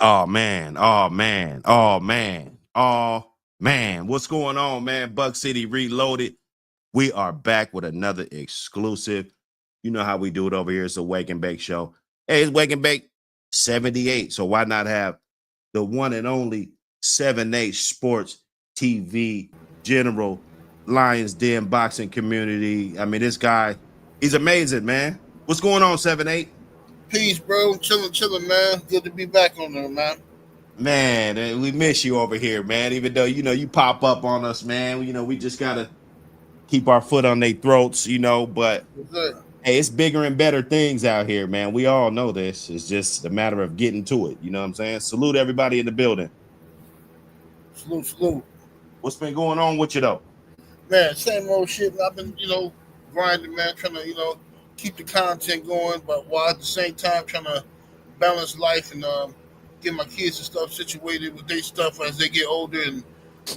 Oh man, oh man, oh man, oh man. What's going on, man? Buck City Reloaded. We are back with another exclusive. You know how we do it over here. It's a Wake and Bake show. Hey, it's Wake and Bake 78. So why not have the one and only 78 Sports TV General Lions Den boxing community? I mean, this guy, he's amazing, man. What's going on, 78? Peace, bro. Chilling, man. Good to be back on there, man. Man, we miss you over here, man. Even though you pop up on us, man. We just gotta keep our foot on their throats, But hey, it's bigger and better things out here, man. We all know this. It's just a matter of getting to it. You know what I'm saying? Salute everybody in the building. Salute. What's been going on with you though? Man, same old shit. I've been, grinding, man, trying to, keep the content going, but while at the same time trying to balance life and get my kids and stuff situated with their stuff as they get older and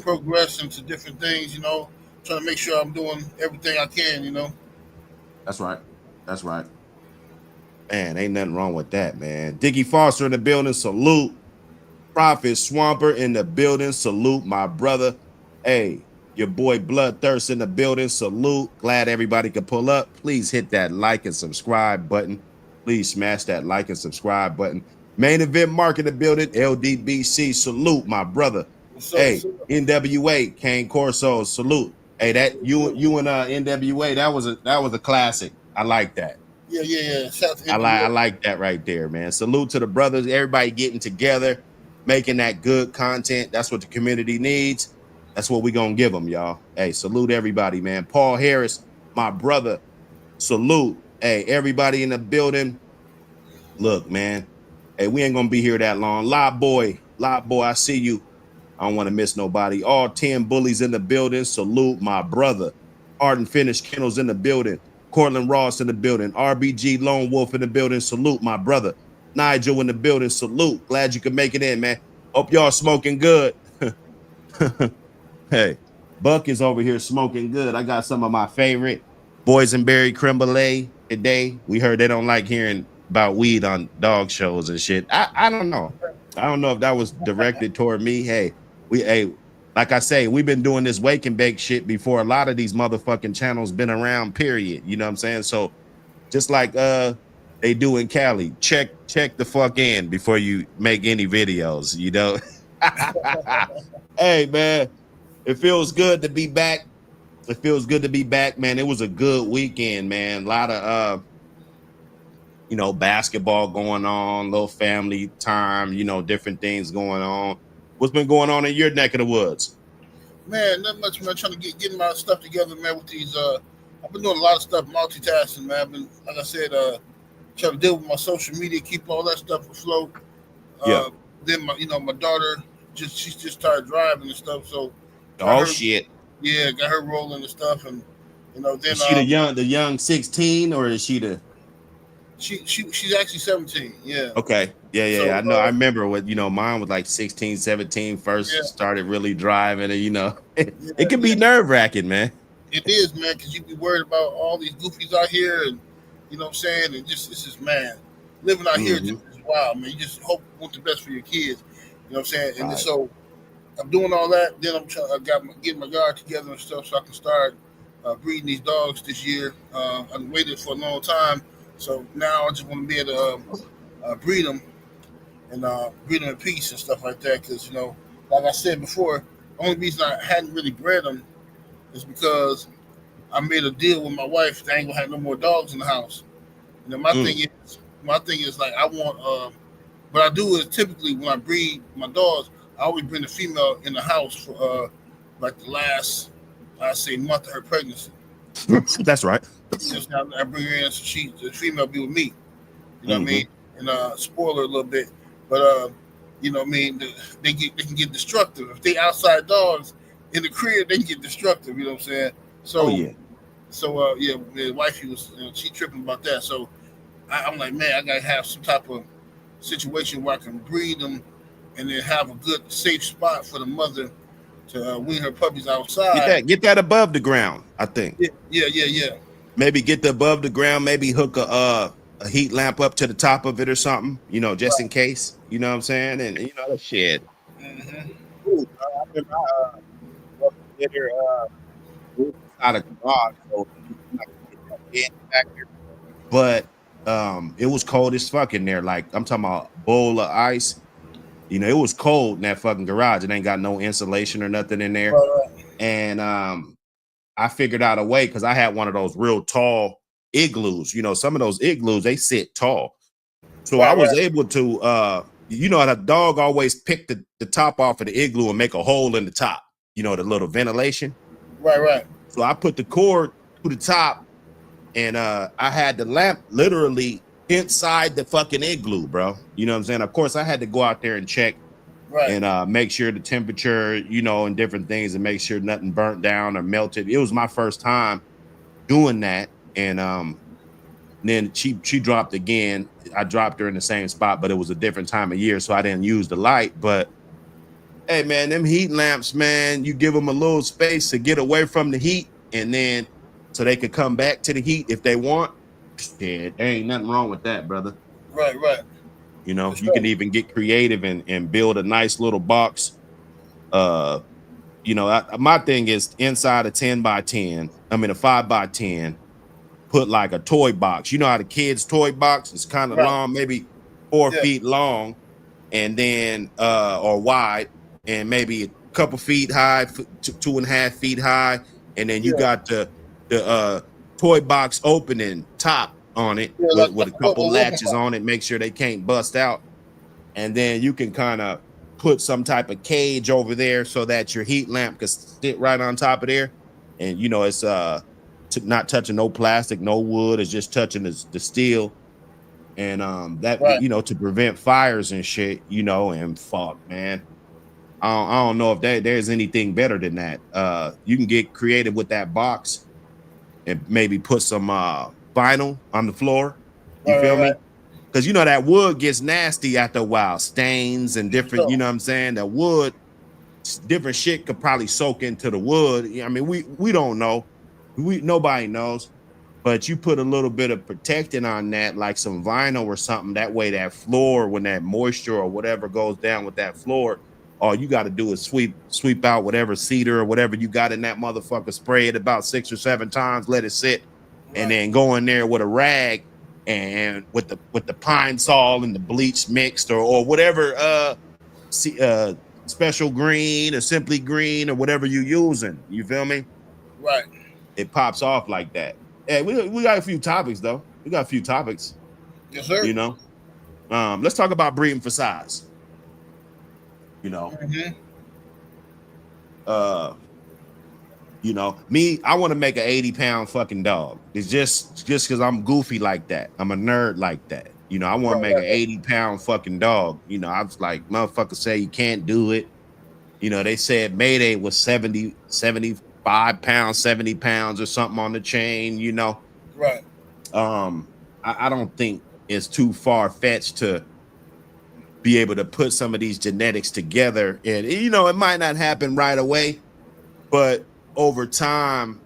progress into different things, trying to make sure I'm doing everything I can, That's right. That's right. Man, ain't nothing wrong with that, man. Diggy Foster in the building. Salute. Prophet Swamper in the building. Salute, my brother. Hey, your boy Bloodthirst in the building. Salute. Glad everybody could pull up. Please hit that like and subscribe button. Please smash that like and subscribe button. Main Event Mark in the building. LDBC. Salute, my brother. Hey, NWA. Kane Corso. Salute. Hey, that you and NWA. That was a classic. I like that. Yeah. I like that right there, man. Salute to the brothers. Everybody getting together, making that good content. That's what the community needs. That's what we're going to give them, y'all. Hey, salute everybody, man. Paul Harris, my brother. Salute. Hey, everybody in the building. Look, man. Hey, we ain't going to be here that long. Lot boy, I see you. I don't want to miss nobody. All 10 bullies in the building. Salute, my brother. Art and Finish Kennels in the building. Cortland Ross in the building. RBG Lone Wolf in the building. Salute, my brother. Nigel in the building. Salute. Glad you could make it in, man. Hope y'all smoking good. Hey, Buck is over here smoking good. I got some of my favorite boysenberry creme brulee today. We heard they don't like hearing about weed on dog shows and shit. I don't know. I don't know if that was directed toward me. Hey, like I say, we've been doing this wake and bake shit before a lot of these motherfucking channels been around, period. You know what I'm saying? So just like they do in Cali, check the fuck in before you make any videos, Hey, man, it feels good to be back. It feels good to be back, man. It was a good weekend, man. A lot of basketball going on, little family time, different things going on. What's been going on in your neck of the woods? Man, not much, man. Trying to get my stuff together, man. With these, I've been doing a lot of stuff, multitasking, man. I've been, like I said, trying to deal with my social media, keep all that stuff afloat. Yeah. Then my daughter she just started driving and stuff, so. Shit. Yeah, got her rolling and stuff, and then. Is she the young 16, or is she the? She's actually 17. Yeah. Okay. Yeah. So, I know. I remember what mine was like 16, 17 first started really driving, and it can be nerve-wracking, man. It is, man, because you be worried about all these goofies out here, and you know what I'm saying, and this is man, living out here just is wild, man. You just want the best for your kids, you know what I'm saying, and so I'm doing all that. Then I'm getting my yard together and stuff, so I can start breeding these dogs this year. I've waited for a long time. So now I just want to be able to breed them and breed them in peace and stuff like that. Because, like I said before, the only reason I hadn't really bred them is because I made a deal with my wife that I ain't going to have no more dogs in the house. My thing is like I want, what I do is typically when I breed my dogs, I always bring the female in the house for like the last, I'd say, month of her pregnancy. That's right. I bring her in so the female be with me. You know what I mean? And spoil her a little bit. But you know what I mean, they can get destructive. If they outside dogs in the crib, they can get destructive, you know what I'm saying? So my wifey was she tripping about that. So I'm like, man, I gotta have some type of situation where I can breed them and then have a good safe spot for the mother to wean her puppies outside. Get that above the ground, I think. Yeah. Maybe get the above the ground. Maybe hook a a heat lamp up to the top of it or something, just in Right. case. You know what I'm saying? And that shit. Mm-hmm. Cool, bro. I remember I was there, we was inside a garage, so you're not gonna get that bed factor. But it was cold as fuck in there. Like I'm talking about bowl of ice. It was cold in that fucking garage. It ain't got no insulation or nothing in there. Right. And I figured out a way because I had one of those real tall igloos. Some of those igloos, they sit tall. So I Right. was Right. able to the dog always pick the top off of the igloo and make a hole in the top, the little ventilation. Right. Right. So I put the cord to the top and I had the lamp literally inside the fucking igloo, bro. You know what I'm saying? Of course, I had to go out there and check Right. and make sure the temperature, and different things and make sure nothing burnt down or melted. It was my first time doing that. And then she dropped again. I dropped her in the same spot, but it was a different time of year, so I didn't use the light. But hey, man, them heat lamps, man, you give them a little space to get away from the heat, and then so they could come back to the heat if they want. Shit, there ain't nothing wrong with that, brother. Right. Right. For You can sure. even get creative and build a nice little box. Uh, my thing is inside a 10 by 10, I mean a 5 by 10, put like a toy box. You know how the kids' toy box is kind of Right. long, maybe 4 Yeah. feet long, and then or wide, and maybe a couple feet high, 2.5 feet high, and then you Yeah. got the toy box opening top on it Yeah. with a A couple welcome latches box. on it, make sure they can't bust out, and then you can kind of put some type of cage over there so that your heat lamp can sit right on top of there, and it's not touching no plastic, no wood, it's just touching the steel, and that Right. to prevent fires and shit, and fuck, man. I don't know if there's anything better than that. You can get creative with that box and maybe put some vinyl on the floor. You Right. feel Right. me? Right. Because that wood gets nasty after a while, stains and different. You So. know what I'm saying? That wood, different shit could probably soak into the wood. I mean, we don't know. Nobody knows. But you put a little bit of protecting on that, like some vinyl or something. That way, that floor, when that moisture or whatever goes down with that floor, all you got to do is sweep out whatever cedar or whatever you got in that motherfucker, spray it about 6 or 7 times, let it sit, and Right. then go in there with a rag and with the pine sol and the bleach mixed or whatever special green or simply green or whatever you're using. You feel me? Right. It pops off like that. Hey, we got a few topics though. We got a few topics, Yes, sir. you know. Let's talk about breeding for size. You know, Mm-hmm. uh, me, I want to make an 80-pound fucking dog. It's just because I'm goofy like that. I'm a nerd like that. I want to Right. make an Right. 80-pound fucking dog. I was like, motherfuckers say you can't do it. They said Mayday was 70, 75 pounds, 70 pounds or something on the chain. Right. um I don't think it's too far-fetched to be able to put some of these genetics together, and it might not happen right away, but over time,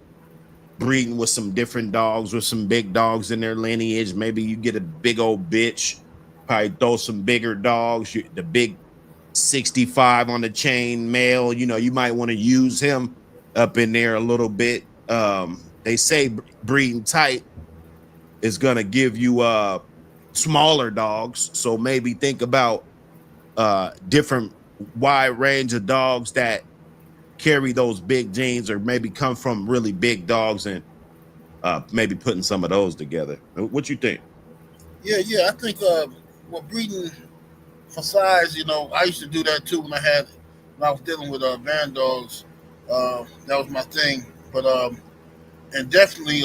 breeding with some different dogs, with some big dogs in their lineage, maybe you get a big old bitch, probably throw some bigger dogs, the big 65 on the chain male, you might want to use him up in there a little bit. They say breeding tight is going to give you smaller dogs, so maybe think about different wide range of dogs that carry those big genes or maybe come from really big dogs, and maybe putting some of those together. What you think? Yeah. Yeah. I think what breeding for size, I used to do that too when I was dealing with van dogs. That was my thing. But and definitely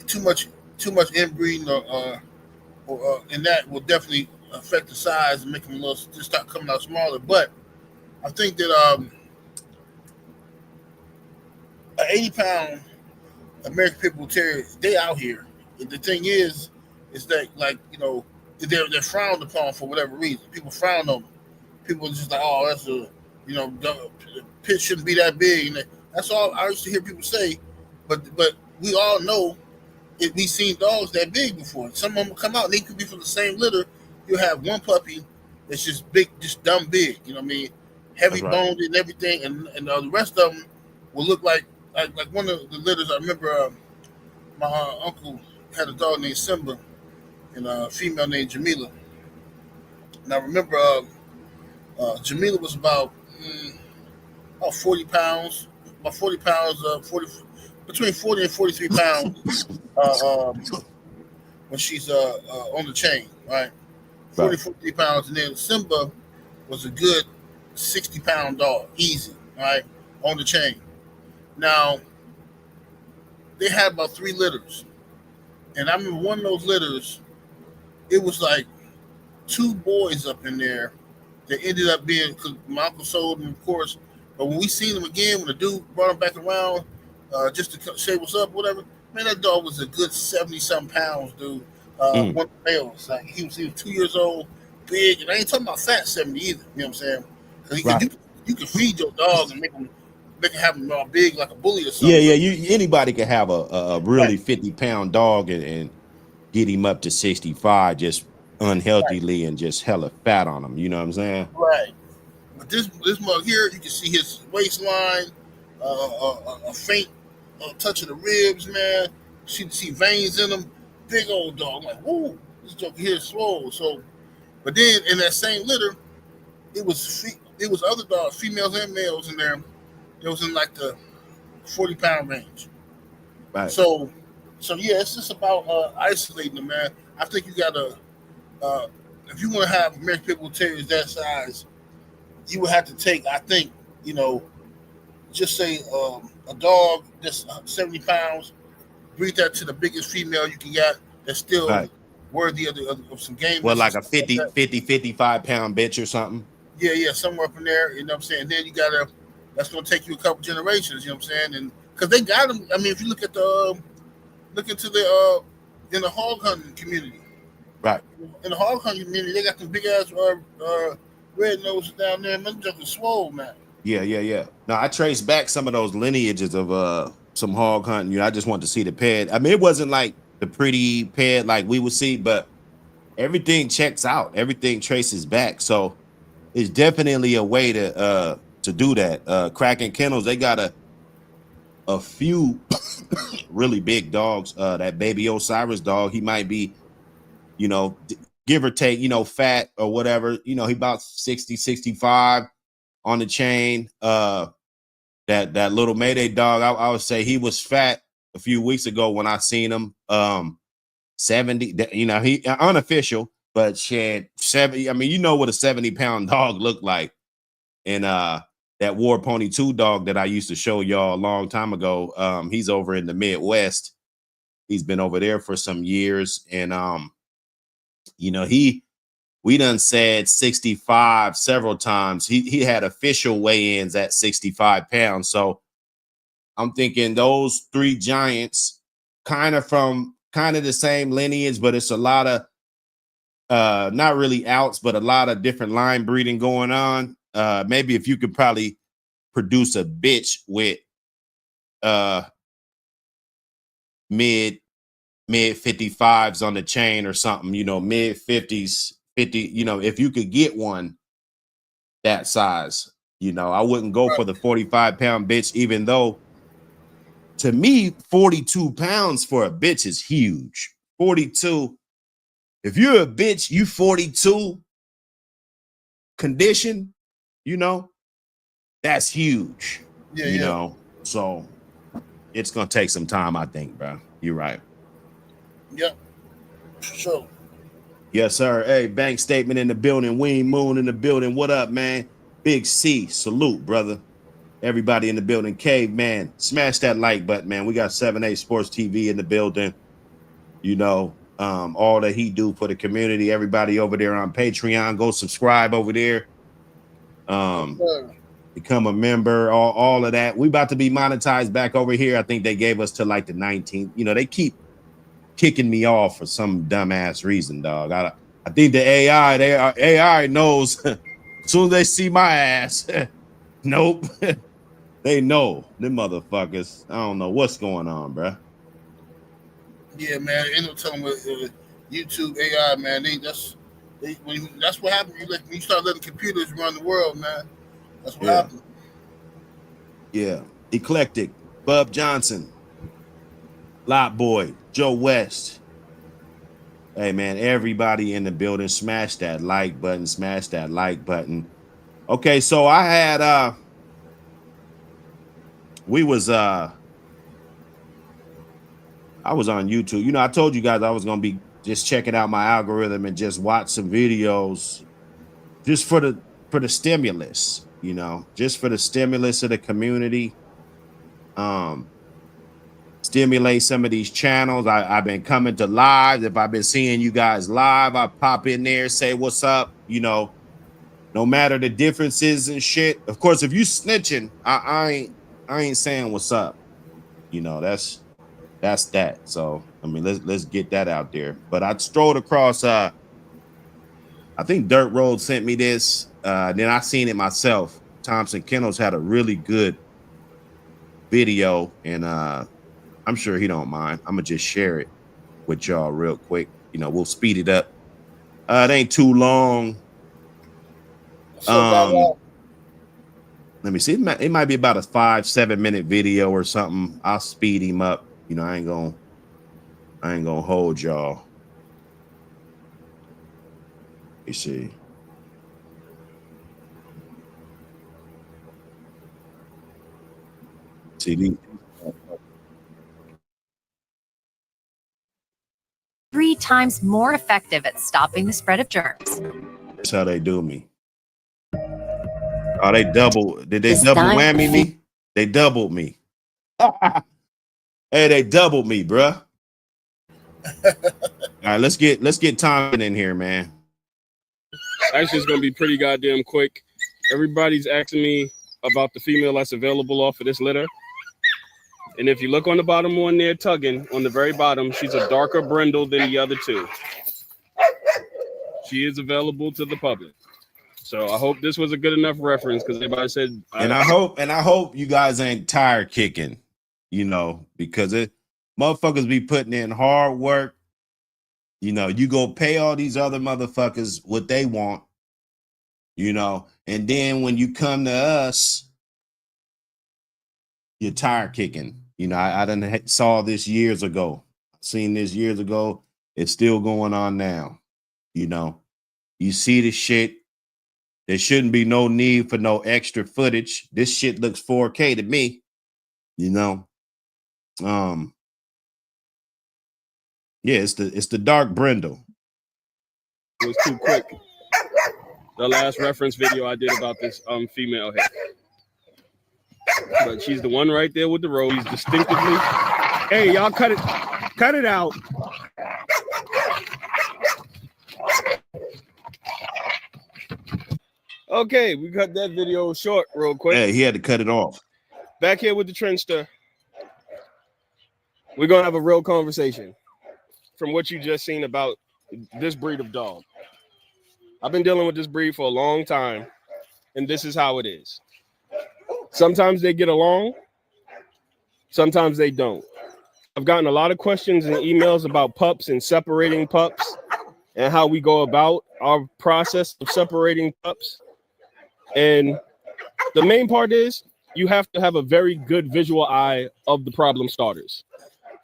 too much too much inbreeding and that will definitely affect the size and make them a little just start coming out smaller. But I think that an 80-pound American Pit Bull Terrier, they out here. And the thing is that like they're frowned upon for whatever reason. People frown on them. People are just like, oh, that's the pit shouldn't be that big. And that's all I used to hear people say. But we all know we seen dogs that big before. Some of them come out, and they could be from the same litter. You have one puppy that's just big, just dumb big. You know what I mean? Heavy That's right. boned and everything, and the rest of them will look like one of the litters. I remember my uncle had a dog named Simba and a female named Jamila. And I remember Jamila was about 40 pounds, about 40 pounds, 40 between 40 and 43 pounds when she's on the chain, right? 40, Right. 43 pounds, and then Simba was a good 60-pound dog, easy, right, on the chain. Now they had about 3 litters, and I remember one of those litters. It was like 2 boys up in there that ended up being, because my uncle sold them, of course. But when we seen them again, when the dude brought him back around just to say what's up, whatever, man, that dog was a good 70-something pounds, dude. Mm. One of the males, like he was 2 years old, big, and I ain't talking about fat 70 either. You know what I'm saying? Because Right. you can feed your dog and make him have him all big like a bully or Yeah, something. yeah. Anybody can have a Right, really 50-pound dog and get him up to 65 just right, unhealthily and just hella fat on him. You know what I'm saying? right. But this mug here, you can see his waistline, a faint touch of the ribs, man. You see veins in him. Big old dog. I'm like, whoa, this dog here is swole. So, but then in that same litter, it was other dogs, females and males in there. It was in like the 40-pound range. Right. So, yeah, it's just about isolating them, man. I think you gotta, uh, if you want to have American Pit Bull Terriers that size, you would have to take, I think, you know, just say a dog that's 70 pounds, breed that to the biggest female you can get that's still Right. worthy of some Well, gameness and like a stuff like that. 55 pound bitch or something. Yeah, yeah, somewhere up in there, you know what I'm saying? Then you gotta, that's gonna take you a couple generations, you know what I'm saying? And because they got them, I mean, if you look at look into in the hog hunting community, Right. in the hog hunting community, they got them big ass red noses down there, man, just swole, man. Yeah, yeah, yeah. No, I traced back some of those lineages of some hog hunting. You know, I just wanted to see the ped. I mean, it wasn't like the pretty ped like we would see, but everything checks out. Everything traces back. So it's definitely a way to do that. Cracking Kennels, they got a few really big dogs. That baby Osiris dog, he might be, you know, give or take, you know, fat or whatever. You know, he about 60, 65 on the chain. That little Mayday dog, I would say he was fat a few weeks ago when I seen him. 70, you know, he unofficial, but she had 70. I mean, you know what a 70-pound dog looked like. And that War Pony 2 dog that I used to show y'all a long time ago, he's over in the Midwest. He's been over there for some years. And you know, we done said 65 several times. He had official weigh-ins at 65 pounds. So I'm thinking those 3 giants kind of the same lineage, but it's a lot of not really outs, but a lot of different line breeding going on. Maybe if you could probably produce a bitch with uh mid 55s on the chain or something, you know, mid 50s, 50, you know, if you could get one that size, you know, I wouldn't go for the 45-pound bitch, even though to me 42 pounds for a bitch is huge. 42, if you're a bitch, you 42 condition, you know, that's huge, Yeah, you yeah, know. So it's gonna take some time, I think, bro. You're right. yeah, for sure. Yes, sir. Hey, bank statement in the building. Ween Moon in the building. What up, man? Big C, salute, brother. Everybody in the building. Caveman, smash that like button, man. We got 78 Sports TV in the building. You know, all that he do for the community. Everybody over there on Patreon, go subscribe over there. Yes, Um, sir. become a member, all of that. We about to be monetized back over here. I think they gave us to like the 19th. You know, they keep kicking me off for some dumbass reason, dog. I think the AI knows as soon as they see my ass. Nope. They know them motherfuckers. I don't know what's going on, bro. Yeah, man. Ain't no telling what YouTube AI, man. That's what happened. When you start letting computers run the world, man. That's what Yeah. happened. Yeah. Eclectic. Bub Johnson. Lot Boy. Joe West. Hey, man, everybody in the building, smash that like button. Smash that like button. Okay, so I had we was I was on YouTube. You know, I told you guys I was gonna be just checking out my algorithm and just watch some videos just for the stimulus, you know, just for the stimulus of the community. Um, stimulate some of these channels. I've been coming to live. If I've been seeing you guys live, I pop in there, say what's up, you know, no matter the differences and shit. Of course, if you snitching, I ain't saying what's up. You know, that's that. So I mean, let's get that out there. But I strolled across I think Dirt Road sent me this. Then I seen it myself. Thompson Kennels had a really good video, and I'm sure he don't mind. I'm gonna just share it with y'all real quick. You know, we'll speed it up. It ain't too long. So, Let me see. It might be about a 5-7 minute video or something. I'll speed him up. You know, I ain't gonna hold y'all. You see. See, 3 times more effective at stopping the spread of germs. that's how they do me. Oh, they double. Did they double whammy me? They doubled me. Hey, they doubled me, bruh. All right, let's get Tom in here, man. Actually, it's gonna be pretty goddamn quick. Everybody's asking me about the female that's available off of this litter. And if you look on the bottom one there, tugging on the very bottom, she's a darker brindle than the other two. She is available to the public. So I hope this was a good enough reference because everybody said. And I hope you guys ain't tire kicking, you know, because motherfuckers be putting in hard work. You know, you go pay all these other motherfuckers what they want, you know, and then when you come to us, you're tire kicking. You know, I done saw this years ago. Seen this years ago. It's still going on now. You know, you see the shit. There shouldn't be no need for no extra footage. This shit looks 4K to me. You know, yeah, it's the dark brindle. It was too quick. The last reference video I did about this female here. But she's the one right there with the robe. He's distinctively. Hey, y'all cut it out. Okay, we cut that video short real quick. Hey, he had to cut it off. Back here with the Trenchster. We're gonna have a real conversation from what you just seen about this breed of dog. I've been dealing with this breed for a long time, and this is how it is. Sometimes they get along, sometimes they don't. I've gotten a lot of questions and emails about pups and separating pups and how we go about our process of separating pups. And the main part is you have to have a very good visual eye of the problem starters.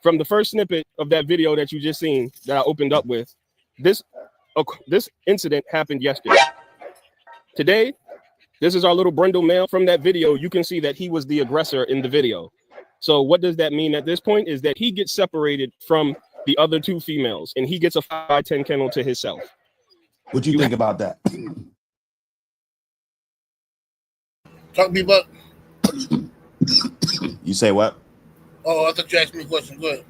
From the first snippet of that video that you just seen that I opened up with, this incident happened yesterday. Today, this is our little brindle male. From that video, you can see that he was the aggressor in the video. So what does that mean at this point is that he gets separated from the other two females and he gets a 5x10 kennel to himself. What you think about that? Talk to me about. You say what? Oh, I thought you asked me a question. Go ahead.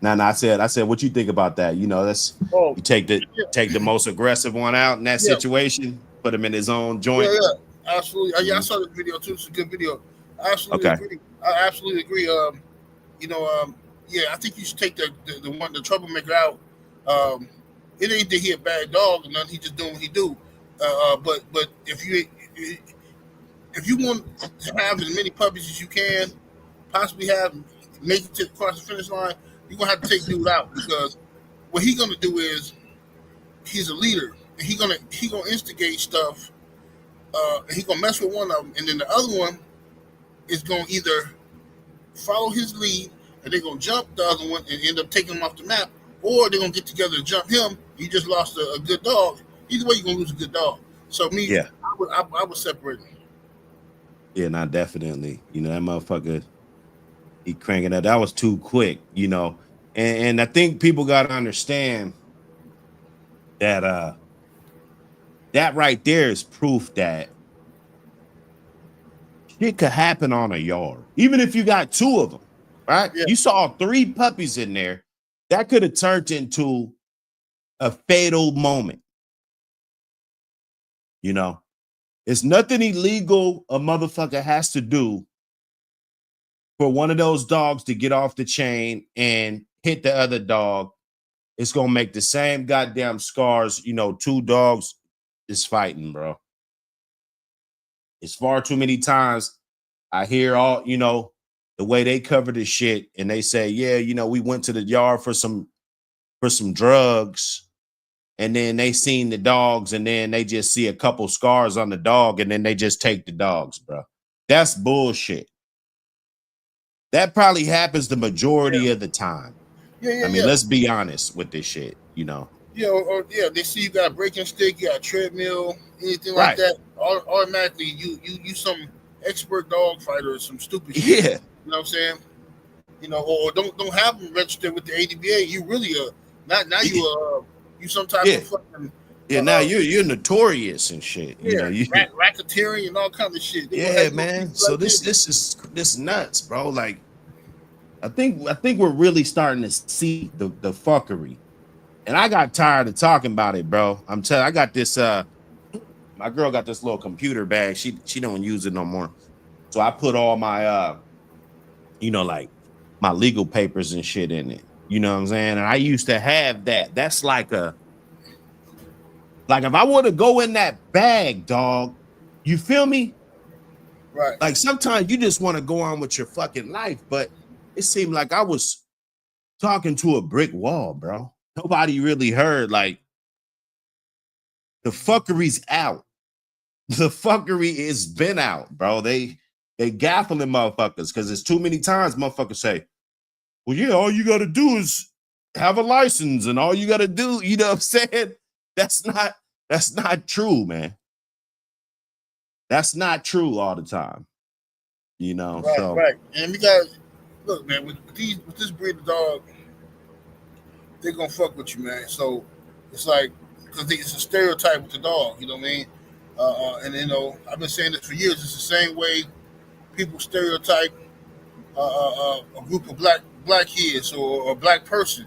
No, I said, what you think about that? You know, you take the most aggressive one out in that situation, put him in his own joint. Yeah, absolutely. Yeah, I saw this video too. It's a good video. I absolutely agree. I absolutely agree. Yeah, I think you should take the troublemaker out. It ain't that he a bad dog or nothing. He just doing what he do. But if you want to have as many puppies as you can, possibly make it across the finish line, You're gonna have to take dude out because what he gonna do is he's a leader and he gonna instigate stuff. And he gonna mess with one of them, and then the other one is gonna either follow his lead and they're gonna jump the other one and end up taking him off the map, or they're gonna get together and jump him. You just lost a good dog. Either way, you're gonna lose a good dog. So I would separate them. Yeah, not definitely. You know, that motherfucker, he cranking that. That was too quick, you know. And I think people gotta understand that that right there is proof that shit could happen on a yard, even if you got 2 of them, right? Yeah. You saw 3 puppies in there. That could have turned into a fatal moment. You know, it's nothing illegal a motherfucker has to do for one of those dogs to get off the chain and hit the other dog. It's gonna make the same goddamn scars. You know, 2 dogs is fighting, bro. It's far too many times I hear all, you know, the way they cover this shit and they say, yeah, you know, we went to the yard for some drugs, and then they seen the dogs and then they just see a couple scars on the dog and then they just take the dogs, bro. That's bullshit. That probably happens the majority of the time. Yeah. I mean, let's be honest with this shit, you know. Yeah, or they see you got a breaking stick, you got a treadmill, anything like that. Automatically, you some expert dog fighter or some stupid shit. Yeah. You know what I'm saying? You know, or don't have them registered with the ADBA. You really you some type of fucking now you're notorious and shit. Yeah, you know, you racketeering and all kinds of shit. Yeah, man. So this is nuts, bro. Like, I think we're really starting to see the fuckery. And I got tired of talking about it, bro. I'm telling I got this my girl got this little computer bag. She don't use it no more. So I put all my you know, like my legal papers and shit in it. You know what I'm saying? And I used to have that. That's like if I want to go in that bag, dog, you feel me? Right. Like sometimes you just want to go on with your fucking life, but it seemed like I was talking to a brick wall, bro. Nobody really heard. Like, the fuckery's out. The fuckery is been out, bro. They gaffling motherfuckers because there's too many times motherfuckers say, well, yeah, all you got to do is have a license and all you got to do, you know what I'm saying? That's not true, man. That's not true all the time, you know? Right. And we got, look, man, with this breed of dog, they're going to fuck with you, man. So it's like, because it's a stereotype with the dog, you know what I mean? And, you know, I've been saying this for years. It's the same way people stereotype a group of black kids or a black person,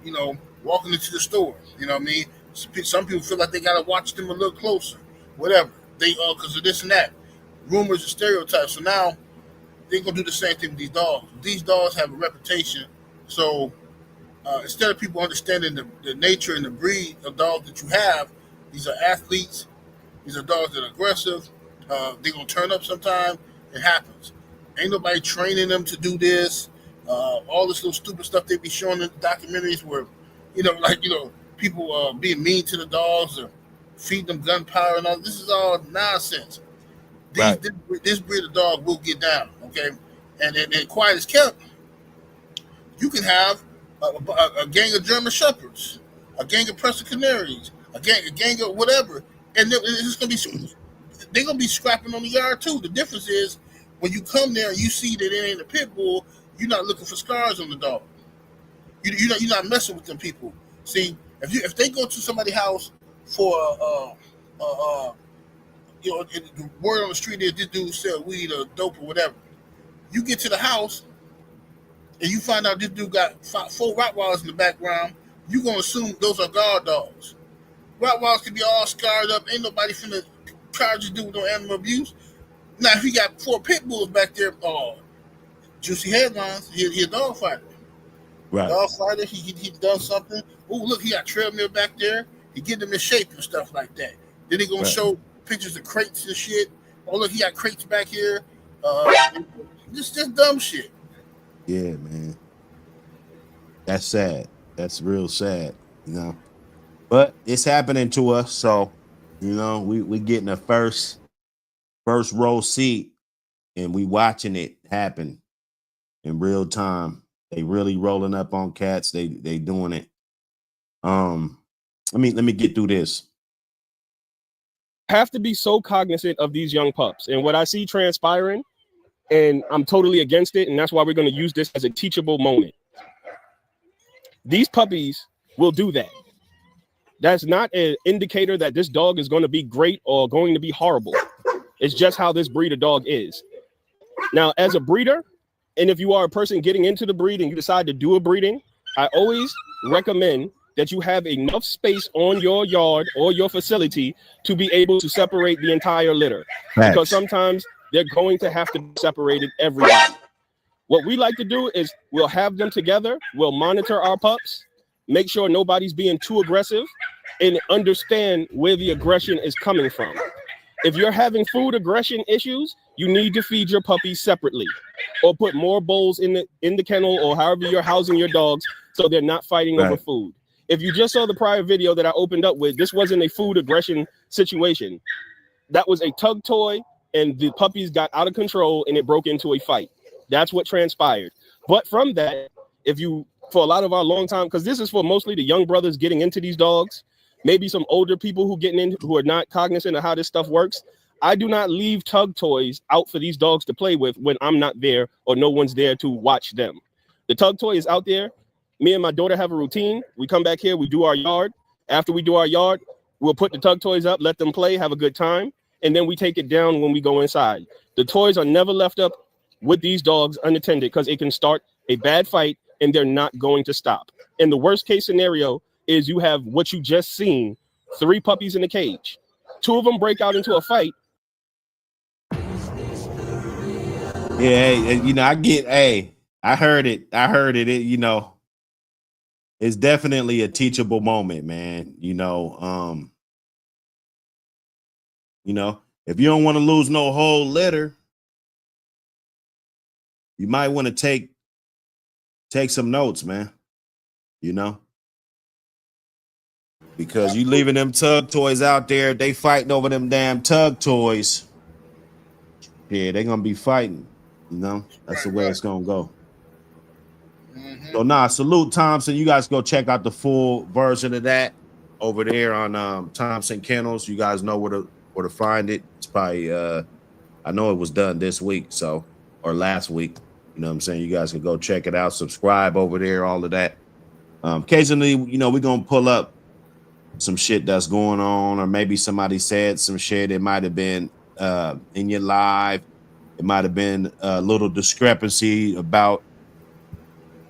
you know, walking into the store. You know what I mean? Some people feel like they got to watch them a little closer, whatever. They because of this and that. Rumors and stereotypes. So now they're going to do the same thing with these dogs. These dogs have a reputation. So instead of people understanding the nature and the breed of dogs that you have, these are athletes. These are dogs that are aggressive. They're going to turn up sometime. It happens. Ain't nobody training them to do this. All this little stupid stuff they be showing in the documentaries where, you know, like, you know, people being mean to the dogs or feeding them gunpowder and all. This is all nonsense. This breed of dog will get down, okay? And quiet as kept, you can have a gang of German Shepherds, a gang of Prussia Canaries, a gang of whatever, and it's gonna be they're gonna be scrapping on the yard too. The difference is when you come there and you see that it ain't a pit bull, you're not looking for scars on the dog. You're not messing with them people. See, if they go to somebody's house for you know, the word on the street is this dude sell weed or dope or whatever. You get to the house and you find out this dude got 4 Rottweilers in the background, you're going to assume those are guard dogs. Rottweilers can be all scarred up. Ain't nobody finna charge this dude with no animal abuse. Now, if he got 4 pit bulls back there, juicy headlines, he a dog fighter. Right. Dog fighter, he done something. Oh, look, he got treadmill back there. He get them in shape and stuff like that. Then they going to show pictures of crates and shit. Oh, look, he got crates back here. Just dumb shit. Yeah, man. That's sad. That's real sad, you know. But it's happening to us, so you know, we getting a first row seat and we watching it happen in real time. They really rolling up on cats. They doing it. Let me get through this. Have to be so cognizant of these young pups and what I see transpiring, and I'm totally against it, and that's why we're going to use this as a teachable moment. These puppies will do that. That's not an indicator that this dog is going to be great or going to be horrible. It's just how this breed of dog is. Now, as a breeder, and if you are a person getting into the breed and you decide to do a breeding, I always recommend that you have enough space on your yard or your facility to be able to separate the entire litter. Facts. Because sometimes they're going to have to be separated every day. What we like to do is we'll have them together, we'll monitor our pups, make sure nobody's being too aggressive, and understand where the aggression is coming from. If you're having food aggression issues, you need to feed your puppies separately or put more bowls in the kennel or however you're housing your dogs so they're not fighting over food. If you just saw the prior video that I opened up with, this wasn't a food aggression situation. That was a tug toy and the puppies got out of control and it broke into a fight. That's what transpired. But from that, for a lot of our long time, because this is for mostly the young brothers getting into these dogs, maybe some older people who are not cognizant of how this stuff works. I do not leave tug toys out for these dogs to play with when I'm not there or no one's there to watch them. The tug toy is out there. Me and my daughter have a routine. We come back here, we do our yard. After we do our yard, we'll put the tug toys up, let them play, have a good time, and then we take it down when we go inside. The toys are never left up with these dogs unattended because it can start a bad fight and they're not going to stop. And the worst case scenario is you have what you just seen, 3 puppies in a cage. 2 of them break out into a fight. Yeah, you know, I heard it. You know, it's definitely a teachable moment, man. You know, if you don't want to lose no whole litter, you might want to take some notes, man. You know, because you leaving them tug toys out there, they fighting over them damn tug toys. Yeah, they're gonna be fighting. You know, that's the way it's gonna go. So salute Thompson. You guys go check out the full version of that over there on Thompson Kennels. You guys know where to find it. It's probably I know it was done this week, or last week. You know what I'm saying? You guys can go check it out, subscribe over there, all of that. Occasionally, you know, we're gonna pull up some shit that's going on, or maybe somebody said some shit. It might have been in your live. It might have been a little discrepancy about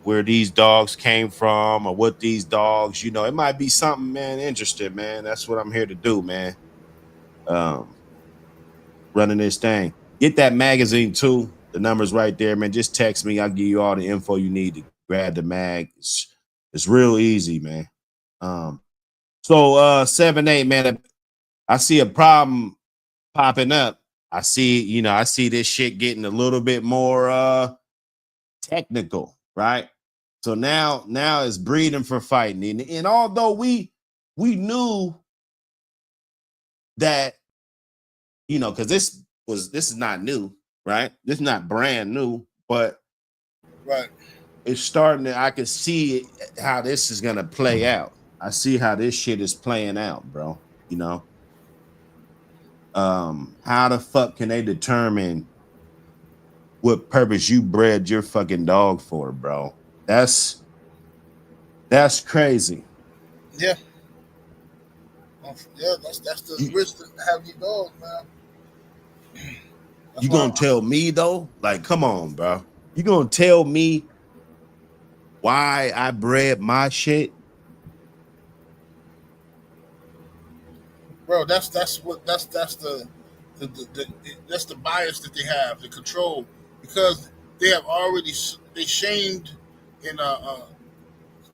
where these dogs came from or what these dogs, you know, it might be something, man, interesting, man. That's what I'm here to do, man. Running this thing. Get that magazine too. The number's right there, man. Just text me. I'll give you all the info you need to grab the mag. It's real easy, man. So 7-8, man. I see a problem popping up. I see this shit getting a little bit more technical, right? So now it's breeding for fighting. And although we knew that, you know, because this is not new, right? This is not brand new, but it's starting to, I can see how this is gonna play out. I see how this shit is playing out, bro. You know. How the fuck can they determine what purpose you bred your fucking dog for, bro? That's crazy. Yeah. Yeah, that's the risk to have your dogs, man. You gonna tell me though? Like, come on, bro. You gonna tell me why I bred my shit? Bro, that's the bias that they have, the control, because they have already shamed and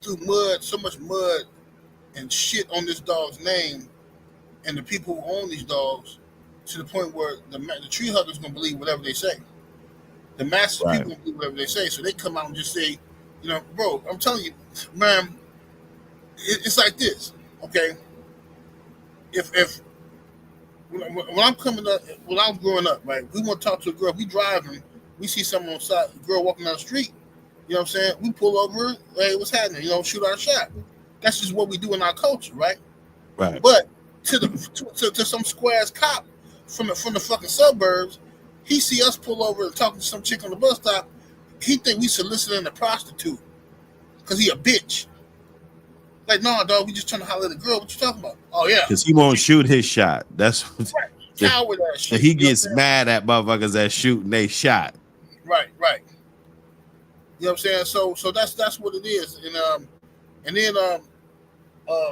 through mud, so much mud and shit on this dog's name and the people who own these dogs, to the point where the tree huggers gonna believe whatever they say. The masses of people gonna believe whatever they say, so they come out and just say, You know, bro, I'm telling you, man, it's like this. Okay, if when I'm coming up, when I was growing up, right, we want to talk to a girl. We driving, we see someone on the side, a girl walking down the street. You know what I'm saying? We pull over. Hey, what's happening? You know, shoot our shot. That's just what we do in our culture, right? Right. But to some square ass cop from the fucking suburbs, he see us pull over and talking to some chick on the bus stop. He think we soliciting a prostitute because he a bitch. Like, no, dog, we just trying to holler at the girl. What you talking about? Oh yeah, Because he won't shoot his shot. That's what right. Coward ass shit. he gets mad at motherfuckers that shooting they shot. Right. You know what I'm saying? So that's what it is. And then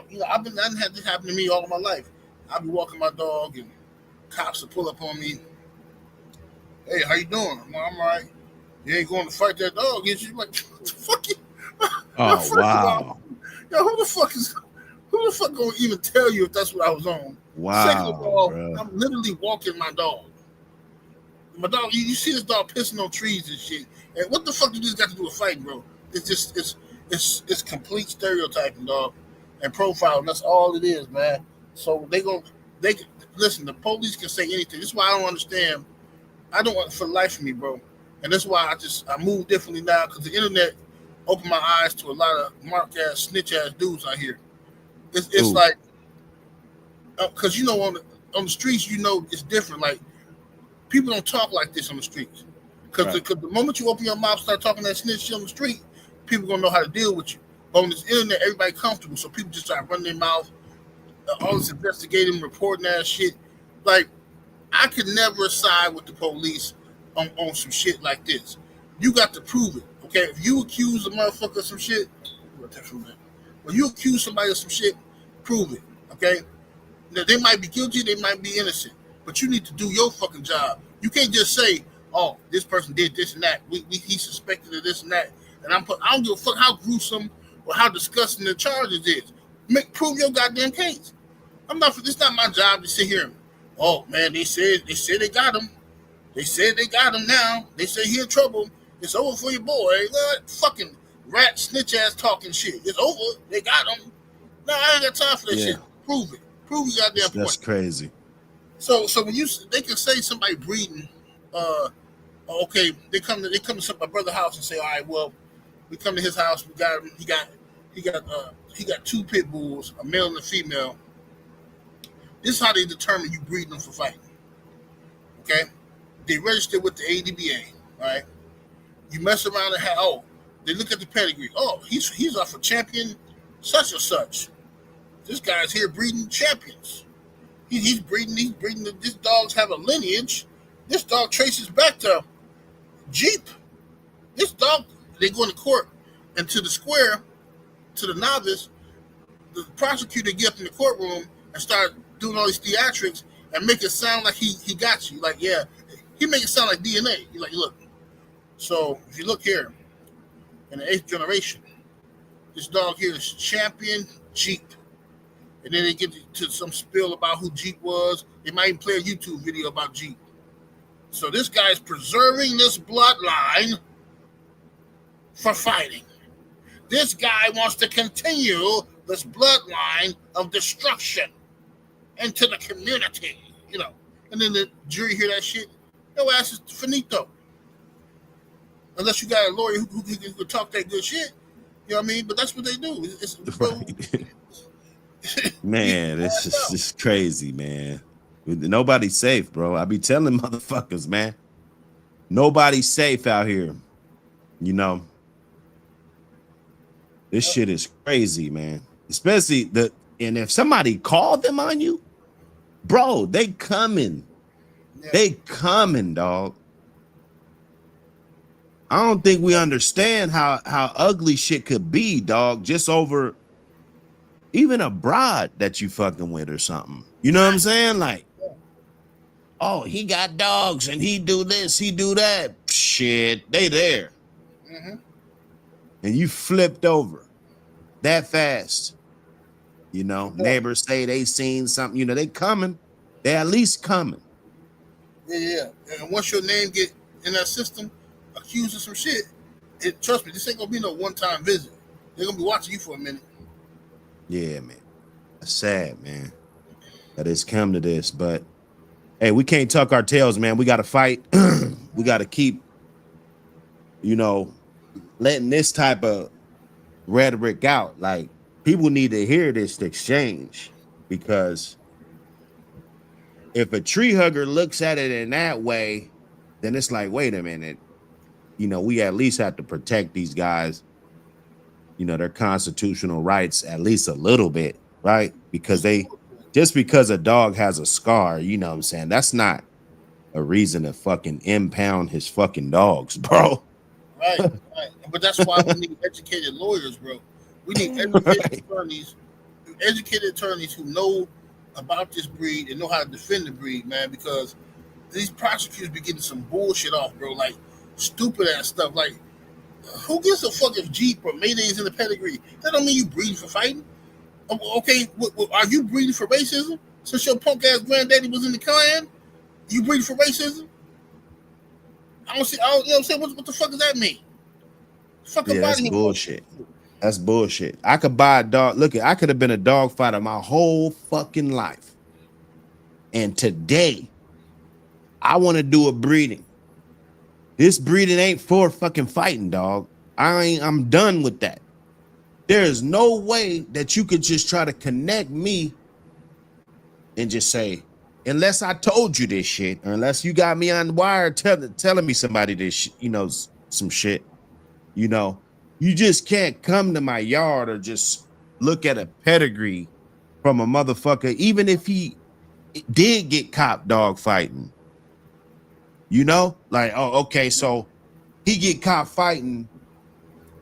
you know, I done had this happen to me all my life. I'll be walking my dog and cops will pull up on me. Hey, how you doing? I'm all right. You ain't going to fight that dog, is you? Like, what the fuck you? Oh wow. Yo, who the fuck gonna even tell you if that's what I was on? Wow. Second of all, bro. I'm literally walking my dog. My dog, you see this dog pissing on trees and shit. And what the fuck do this got to do with fighting, bro? It's just it's complete stereotyping, dog, and profiling. That's all it is, man. So they listen. The police can say anything. This is why I don't understand. I don't want for the life of me, bro. And that's why I move differently now because the internet opened my eyes to a lot of mark ass, snitch ass dudes out here. It's like, because you know on the streets, you know it's different. Like people don't talk like this on the streets. Because the moment you open your mouth, start talking that snitch shit on the street, people gonna know how to deal with you. But on this internet, everybody comfortable, so people just start running their mouth, all this investigating, reporting that shit. Like I could never side with the police on some shit like this. You got to prove it. Okay, if you accuse a motherfucker of some shit, when you accuse somebody of some shit, prove it. Okay, now, they might be guilty, they might be innocent, but you need to do your fucking job. You can't just say, "Oh, this person did this and that. He suspected of this and that," and I don't give a fuck how gruesome or how disgusting the charges is. Prove your goddamn case. It's not my job to sit here. Oh man, they said they got him. They said they got him now. They say he in trouble. It's over for your boy. Fucking rat snitch ass talking shit. It's over. They got him. No, I ain't got time for that shit. Prove it. Prove your goddamn point. That's crazy. So when they can say somebody breeding, okay, they come to my brother's house and say, all right, well, we come to his house. We got him. He got two pit bulls, a male and a female. This is how they determine you breeding them for fighting. Okay, they register with the ADBA, right? You mess around and they look at the pedigree. Oh, he's off a champion, such and such. This guy's here breeding champions. He's breeding. These dogs have a lineage. This dog traces back to Jeep. This dog. They go into court and to the square, to the novice. The prosecutor get up in the courtroom and start doing all these theatrics and make it sound like he got you. Like, yeah, he make it sound like DNA. You're like, look. So if you look here, in the 8th generation, this dog here is champion Jeep. And then they get to some spill about who Jeep was. They might even play a YouTube video about Jeep. So this guy's preserving this bloodline for fighting. This guy wants to continue this bloodline of destruction into the community, you know. And then the jury hear that shit, your ass is finito. Unless you got a lawyer who can talk that good shit, you know what I mean? But that's what they do. Man, this is just crazy, man. Nobody's safe, bro. I be telling motherfuckers, man. Nobody's safe out here. You know. This shit is crazy, man. Especially and if somebody called them on you, bro, they coming. Yeah. They coming, dog. I don't think we understand how ugly shit could be, dog, just over even a broad that you fucking with or something. You know what I'm saying? Like, oh, he got dogs and he do this, he do that. Shit, they there. Mm-hmm. And you flipped over that fast. You know, neighbors say they seen something, you know, they coming. They at least coming. Yeah. And once your name get in that system, accused of some shit, trust me, this ain't gonna be no one-time visit. They're gonna be watching you for a minute. Yeah, man. That's sad, man, that it's come to this. But hey, we can't tuck our tails, man. We got to fight. We got to keep, letting this type of rhetoric out. Like, people need to hear this exchange, because if a tree hugger looks at it in that way, then it's like, wait a minute, we at least have to protect these guys, their constitutional rights at least a little bit, right? Because just because a dog has a scar, you know what I'm saying, that's not a reason to fucking impound his fucking dogs, bro. Right. But that's why we need educated lawyers, bro. We need educated attorneys who know about this breed and know how to defend the breed, man. Because these prosecutors be getting some bullshit off, bro. Like stupid ass stuff. Like, who gives a fuck if Jeep or Mayday's in the pedigree? That don't mean you breeding for fighting. Okay, are you breeding for racism? Since your punk ass granddaddy was in the Klan, you breeding for racism? I don't see. You know what I'm saying? What the fuck does that mean? Yeah, that's bullshit. That's bullshit. I could buy a dog. Look, I could have been a dog fighter my whole fucking life, and today I want to do a breeding. This breeding ain't for fucking fighting, dog. I'm done with that. There is no way that you could just try to connect me and just say, unless I told you this shit, or unless you got me on the wire telling me somebody this, some shit, you just can't come to my yard or just look at a pedigree from a motherfucker, even if he did get caught dog fighting. Like, oh, okay, so he get caught fighting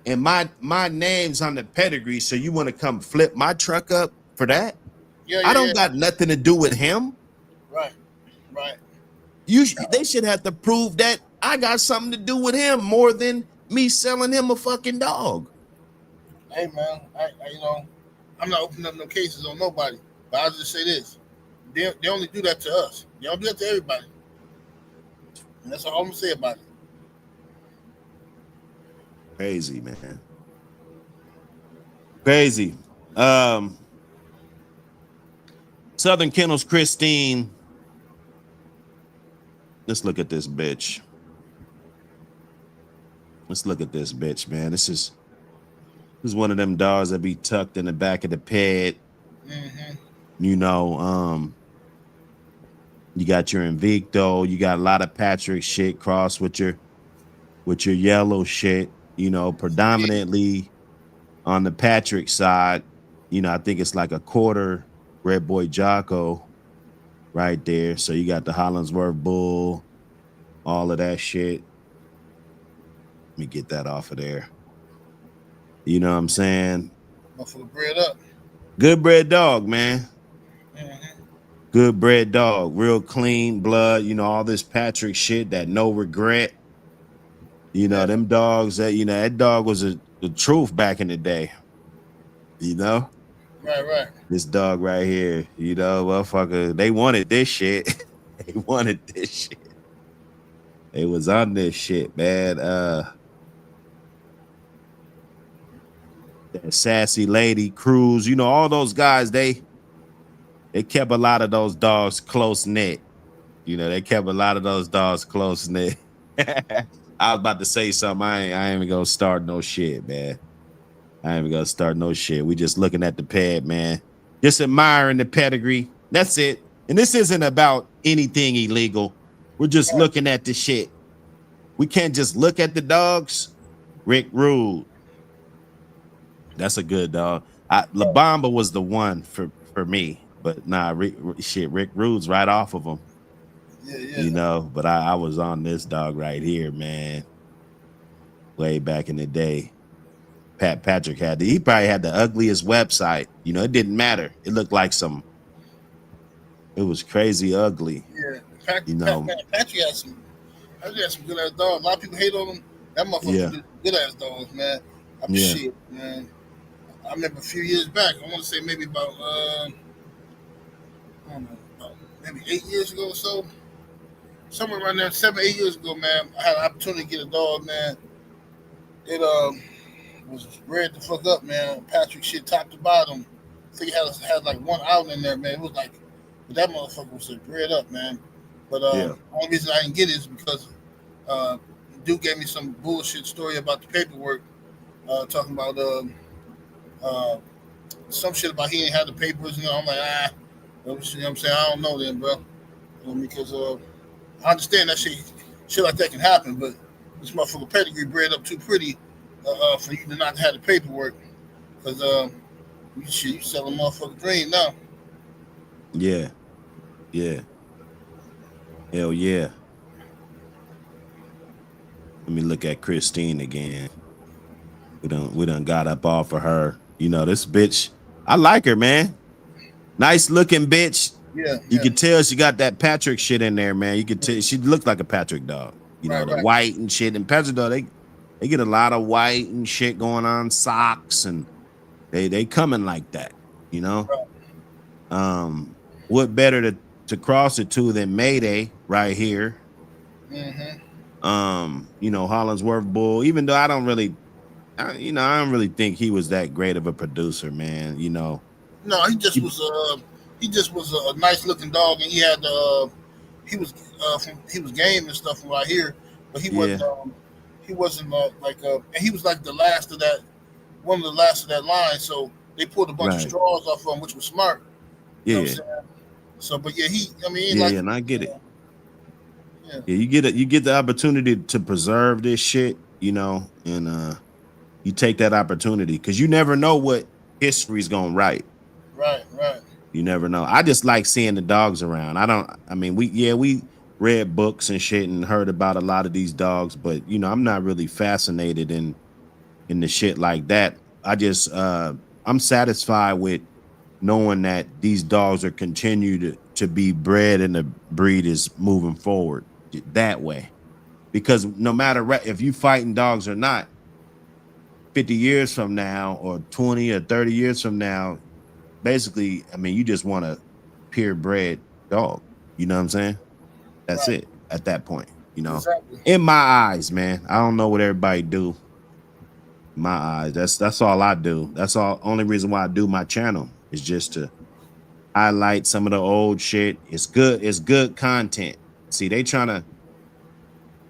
and my name's on the pedigree, so you want to come flip my truck up for that? Yeah, I don't got nothing to do with him. Right. They should have to prove that I got something to do with him more than me selling him a fucking dog. Hey, man, I'm not opening up no cases on nobody, but I'll just say this: they only do that to us. They don't do that to everybody, and that's all I'm gonna say about it. Crazy, man. Crazy. Southern Kennels Christine. Let's look at this bitch. Let's look at this bitch, man. This is one of them dogs that be tucked in the back of the ped. Mm-hmm. You got your Invicto. You got a lot of Patrick shit crossed with your yellow shit. Predominantly on the Patrick side. I think it's like a quarter Red Boy Jocko right there. So you got the Hollingsworth Bull, all of that shit. Let me get that off of there. You know what I'm saying? Bread up. Good bred dog, man. Mm-hmm. Good bred dog. Real clean blood. All this Patrick shit, that no regret. Them dogs that dog was the truth back in the day. Right. This dog right here, motherfucker, they wanted this shit. They wanted this shit. They was on this shit, man. That Sassy Lady, Cruz, all those guys, they kept a lot of those dogs close knit. They kept a lot of those dogs close knit. I was about to say something. I ain't even gonna start no shit, man. I ain't even gonna start no shit. We just looking at the ped, man. Just admiring the pedigree. That's it. And this isn't about anything illegal. We're just looking at the shit. We can't just look at the dogs. Rick Rude. That's a good dog. La Bamba was the one for me. But nah, Rick Rude's right off of him. Yeah. But I was on this dog right here, man. Way back in the day. Patrick he probably had the ugliest website. It didn't matter. It looked like it was crazy ugly. Yeah. Patrick had some good ass dogs. A lot of people hate on him. That motherfucker good ass dogs, man. Shit, man. I remember a few years back, I want to say maybe about maybe 8 years ago or so. Somewhere around there, 7, 8 years ago, man, I had an opportunity to get a dog, man. It was bred the fuck up, man. Patrick shit top to bottom. I think it had like one out in there, man. It was like, but that motherfucker was bred up, man. But Yeah. only reason I didn't get it is because uh, dude gave me some bullshit story about the paperwork, talking about uh, some shit about he didn't have the papers, and I'm like, you know what I'm saying? I don't know then, bro. Because I understand that shit like that can happen, but this motherfucker pedigree bred up too pretty for you to not have the paperwork. Because you sell a motherfucker dream now. Yeah. Yeah. Hell yeah. Let me look at Christine again. We done got up off of her. You know, this bitch, I like her, man. Nice looking bitch. Yeah. You can tell she got that Patrick shit in there, man. You can tell she looked like a Patrick dog. You know, the white and shit. And Patrick dog, they get a lot of white and shit going on, socks, and they coming like that, you know. Right. What better to cross it to than Mayday right here? Mm-hmm. You know, Hollinsworth Bull, even though I don't really think he was that great of a producer, man. You know, no, he just was a nice looking dog, and he had he was game and stuff from right here, but he wasn't and he was like the last of that, one of the last of that line. So they pulled a bunch of straws off of him, which was smart. You know what I'm saying? So, but yeah, and I get it. Yeah, you get the opportunity to preserve this shit, you know, and you take that opportunity because you never know what history's gonna write. Right. You never know. I just like seeing the dogs around. We read books and shit and heard about a lot of these dogs, but you know, I'm not really fascinated in the shit like that. I just I'm satisfied with knowing that these dogs are continued to be bred and the breed is moving forward that way. Because no matter if you fighting dogs or not, 50 years from now or 20 or 30 years from now, basically, I mean, you just want a purebred dog. You know what I'm saying? That's it at that point, you know. Exactly. In my eyes, man. I don't know what everybody do. In my eyes. That's all I do. That's all only reason why I do my channel is just to highlight some of the old shit. It's good content. See, they trying to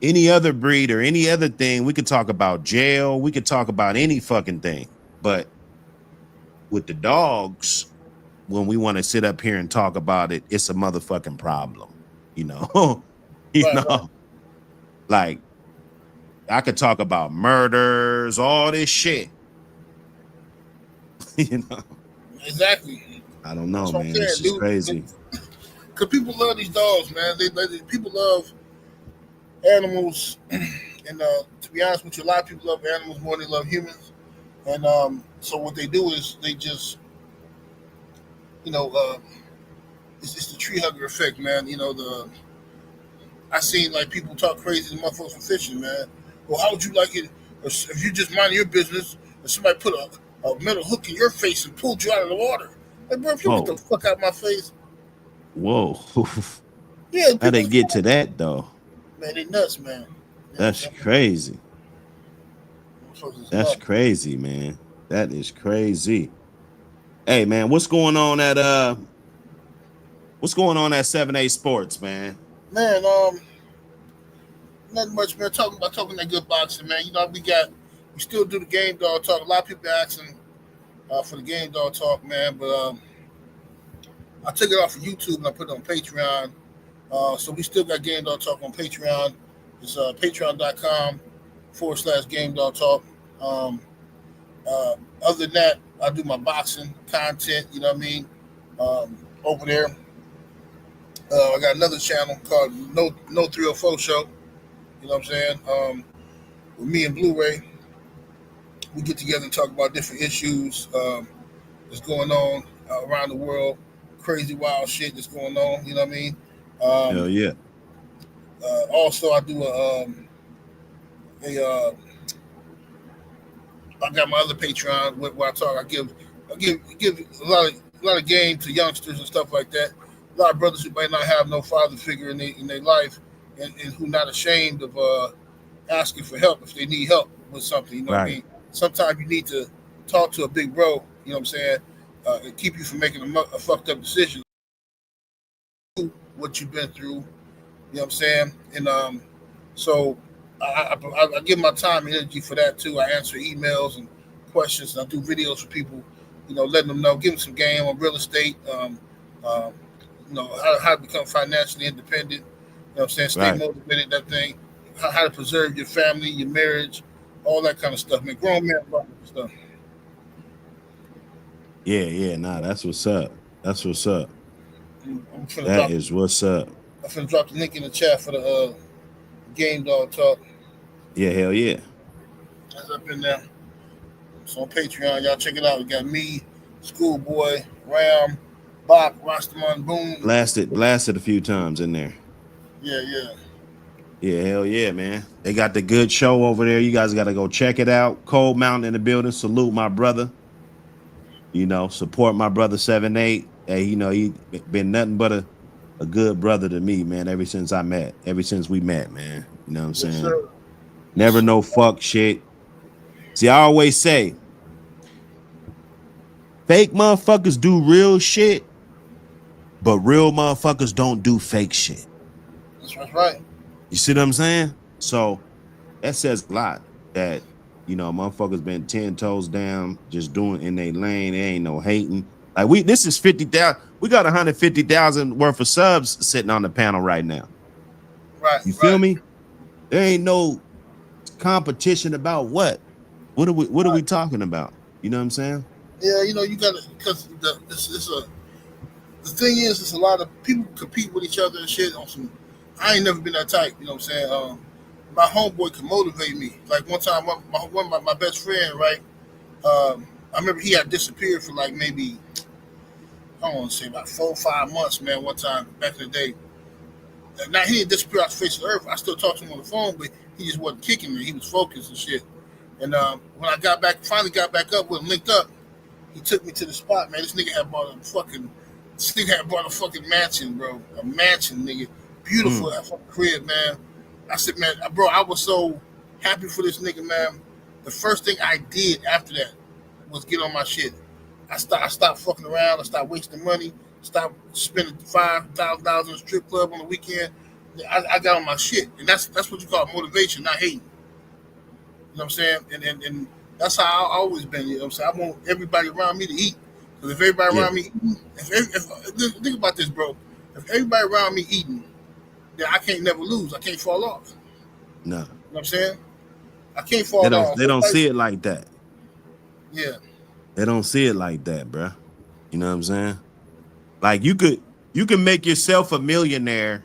any other breed or any other thing, we could talk about jail, we could talk about any fucking thing. But with the dogs, when we want to sit up here and talk about it, it's a motherfucking problem. You know, Right. like I could talk about murders, all this shit. You know, Exactly. I don't know, That's what man. I'm saying, It's just crazy. Because people love these dogs, man. People love animals, and to be honest with you, a lot of people love animals more than they love humans. And so what they do is they just, you know, it's the tree hugger effect, man. You know, I seen like people talk crazy to motherfuckers for fishing, man. Well, how would you like it if you just mind your business and somebody put a metal hook in your face and pulled you out of the water? Like, bro, if you get the fuck out of my face. Whoa. Yeah, how they get to that though? Man, they nuts, man. That's crazy. That's crazy, man. That is crazy. Hey, man, what's going on at 78 Sports, man? Man, nothing much, man. Talking that good boxing, man. You know, we still do the game dog talk. A lot of people asking for the game dog talk, man. But I took it off of YouTube and I put it on Patreon. So we still got game dog talk on Patreon. It's patreon.com/game dog talk. Other than that, I do my boxing content. You know what I mean? Over there. I got another channel called No 304 Show. You know what I'm saying? With me and Blu-ray, we get together and talk about different issues that's going on around the world, crazy wild shit that's going on. You know what I mean? Hell yeah. Also, I do I got my other Patreon where I talk. I give a lot of game to youngsters and stuff like that. A lot of brothers who might not have no father figure in their life, and who not ashamed of asking for help if they need help with something. You know what I mean? Sometimes you need to talk to a big bro. You know what I'm saying? And keep you from making a fucked up decision. What you've been through. You know what I'm saying? And so I give my time and energy for that too. I answer emails and questions, and I do videos for people. You know, letting them know, give them some game on real estate. Um, you know, how to become financially independent. You know what I'm saying? Stay motivated, that thing. How to preserve your family, your marriage, all that kind of stuff. Man, grown man stuff. Yeah, nah, that's what's up. That's what's up. That is what's up. I'm finna drop the link in the chat for the Game Dog Talk. Yeah, hell yeah. That's up in there. It's on Patreon. Y'all check it out. We got me, Schoolboy, Ram, Bach, Rastaman, Boom. Blasted a few times in there. Yeah, hell yeah, man. They got the good show over there. You guys got to go check it out. Cold Mountain in the building. Salute my brother. You know, support my brother 78. Hey, you know, he been nothing but a good brother to me, man, ever since we met, man. You know what I'm saying? Sir. Never no fuck shit. See, I always say, fake motherfuckers do real shit, but real motherfuckers don't do fake shit. That's right. You see what I'm saying? So that says a lot that, you know, motherfuckers been 10 toes down, just doing in their lane. There ain't no hating. Like this is 50,000. We got 150,000 worth of subs sitting on the panel right now. Right. You feel me? There ain't no competition about what? What are we talking about? You know what I'm saying? Yeah, you know, you gotta, because the thing is, it's a lot of people compete with each other and shit on some. I ain't never been that type, you know what I'm saying? My homeboy can motivate me. Like one time, my best friend, right? I remember he had disappeared for like maybe, I don't want to say about 4 or 5 months, man. One time back in the day. Now he didn't disappear off the face of the earth. I still talk to him on the phone, but he just wasn't kicking me. He was focused and shit. And when I finally got back up with him, linked up, he took me to the spot, man. This nigga had bought a fucking mansion, bro. A mansion, nigga. Beautiful fucking crib, man. I said, man, bro, I was so happy for this nigga, man. The first thing I did after that was get on my shit. I stopped fucking around. I stopped wasting money. Stopped spending $5,000 in a strip club on the weekend. I got on my shit, and that's what you call motivation, not hating. You know what I'm saying? And that's how I always been. You know what I'm saying? I want everybody around me to eat. Because if everybody around me eating, think about this, bro. If everybody around me eating, then I can't never lose. I can't fall off. No. You know what I'm saying? I can't fall off. They don't see it like that. Yeah. They don't see it like that, bro. You know what I'm saying? Like you can make yourself a millionaire,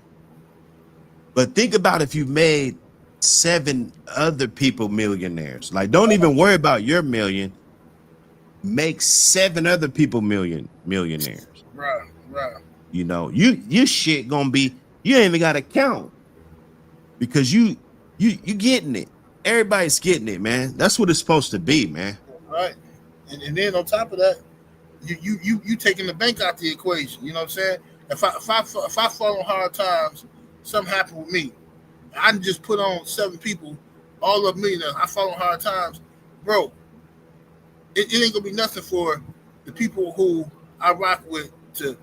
but think about if you made 7 other people millionaires. Like, don't even worry about your million. Make 7 other people millionaires. Right. You know, your shit gonna be, you ain't even gotta count because you getting it. Everybody's getting it, man. That's what it's supposed to be, man. Right. And then on top of that, you taking the bank out the equation. You know what I'm saying? If I fall on hard times, something happened with me. I just put on 7 people, all of millionaires. I fall on hard times, bro. It ain't gonna be nothing for the people who I rock with to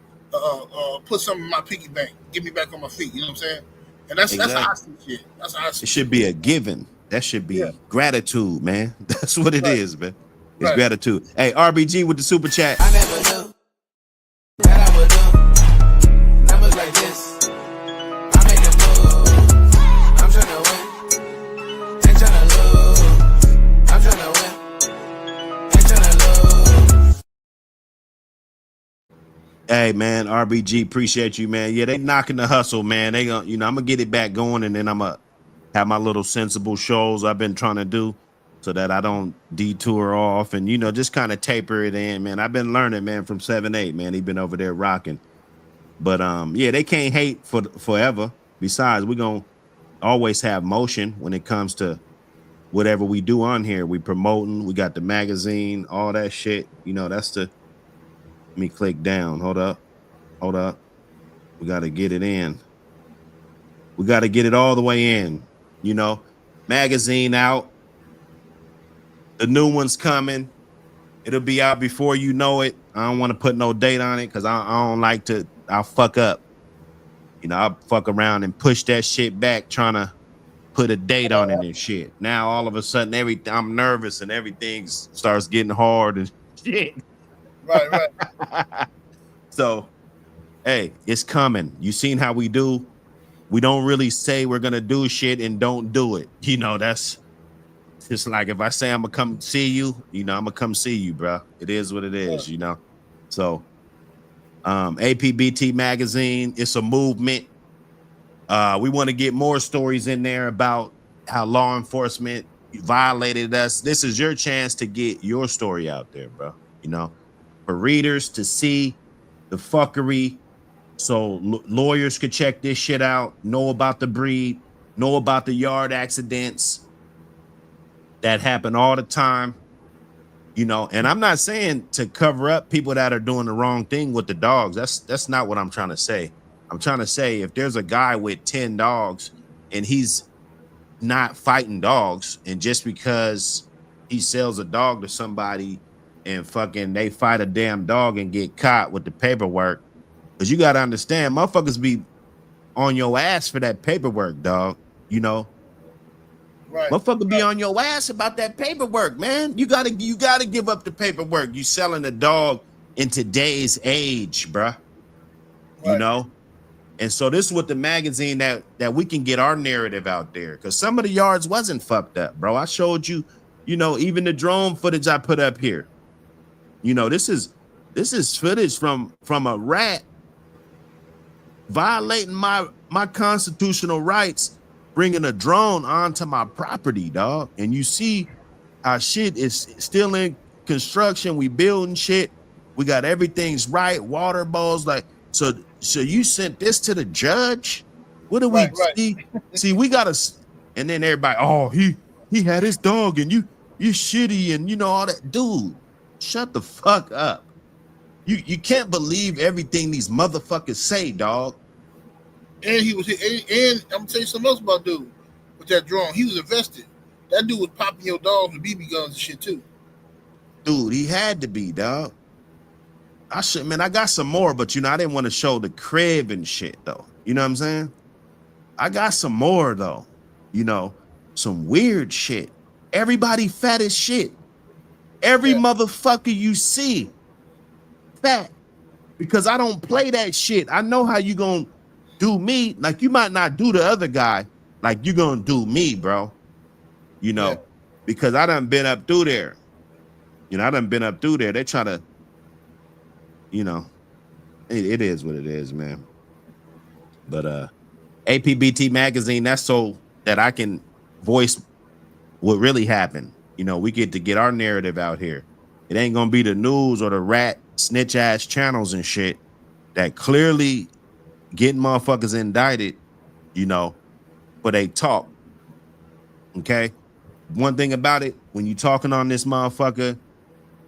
put something in my piggy bank, get me back on my feet. You know what I'm saying? And that's how I see shit. That's how I see. It should be a given. That should be gratitude, man. That's what it is, man. It's gratitude. Hey, RBG with the super chat. I never knew that I would do numbers like this. I make a move. I'm tryna win. Ain't tryna lose. I'm tryna win. Ain't tryna lose. Hey, man, RBG, appreciate you, man. Yeah, they knocking the hustle, man. They gonna, you know, I'm gonna get it back going, and then I'm gonna have my little sensible shows I've been trying to do, so that I don't detour off and, you know, just kind of taper it in, man. I've been learning, man, from 7-8, man. He been over there rocking. But yeah, they can't hate for forever. Besides, we're gonna always have motion when it comes to whatever we do on here. We promoting, we got the magazine, all that shit. You know, that's the, let me click down. Hold up. We gotta get it in. We gotta get it all the way in, you know. magazine out. The new one's coming. It'll be out before you know it. I don't want to put no date on it because I don't like to. I'll fuck up. You know, I'll fuck around and push that shit back trying to put a date on it and shit. Now all of a sudden, I'm nervous and everything starts getting hard and shit. Right. So, hey, it's coming. You seen how we do? We don't really say we're gonna do shit and don't do it. You know, that's just like if I say I'm gonna come see you, you know, I'm gonna come see you, bro. It is what it is, you know. So, APBT magazine, it's a movement. We want to get more stories in there about how law enforcement violated us. This is your chance to get your story out there, bro. You know, for readers to see the fuckery, so lawyers could check this shit out, know about the breed, know about the yard accidents that happen all the time. You know, and I'm not saying to cover up people that are doing the wrong thing with the dogs. That's not what I'm trying to say. I'm trying to say if there's a guy with 10 dogs and he's not fighting dogs, and just because he sells a dog to somebody and fucking they fight a damn dog and get caught with the paperwork, because you got to understand, motherfuckers be on your ass for that paperwork, dog. You know, Right. Motherfucker be on your ass about that paperwork, man. You gotta give up the paperwork. You selling a dog in today's age, bruh. You know? And so this is what the magazine that we can get our narrative out there. Because some of the yards wasn't fucked up, bro. I showed you, you know, even the drone footage I put up here. You know, this is footage from a rat violating my constitutional rights, bringing a drone onto my property, dog. And you see our shit is still in construction. We building shit. We got everything's right. Water bowls, like, so you sent this to the judge? What do we see? See, we gotta, and then everybody, oh, he had his dog and you shitty and you know all that. Dude, shut the fuck up. You can't believe everything these motherfuckers say, dog. And he was, and I'm gonna tell you something else about dude with that drone. He was invested. That dude was popping your dogs with BB guns and shit too. Dude, he had to be, dog. I got some more, but you know, I didn't want to show the crib and shit though. You know what I'm saying? I got some more though. You know, some weird shit. Everybody fat as shit. Every motherfucker you see fat, because I don't play that shit. I know how you gonna do me. Like, you might not do the other guy like you gonna do me, bro. You know, because I done been up through there. You know, I done been up through there. They try to, you know, it is what it is, man. But APBT magazine, that's so that I can voice what really happened. You know, we get to get our narrative out here. It ain't gonna be the news or the rat snitch ass channels and shit that clearly getting motherfuckers indicted, you know, but they talk. Okay. One thing about it, when you talking on this motherfucker,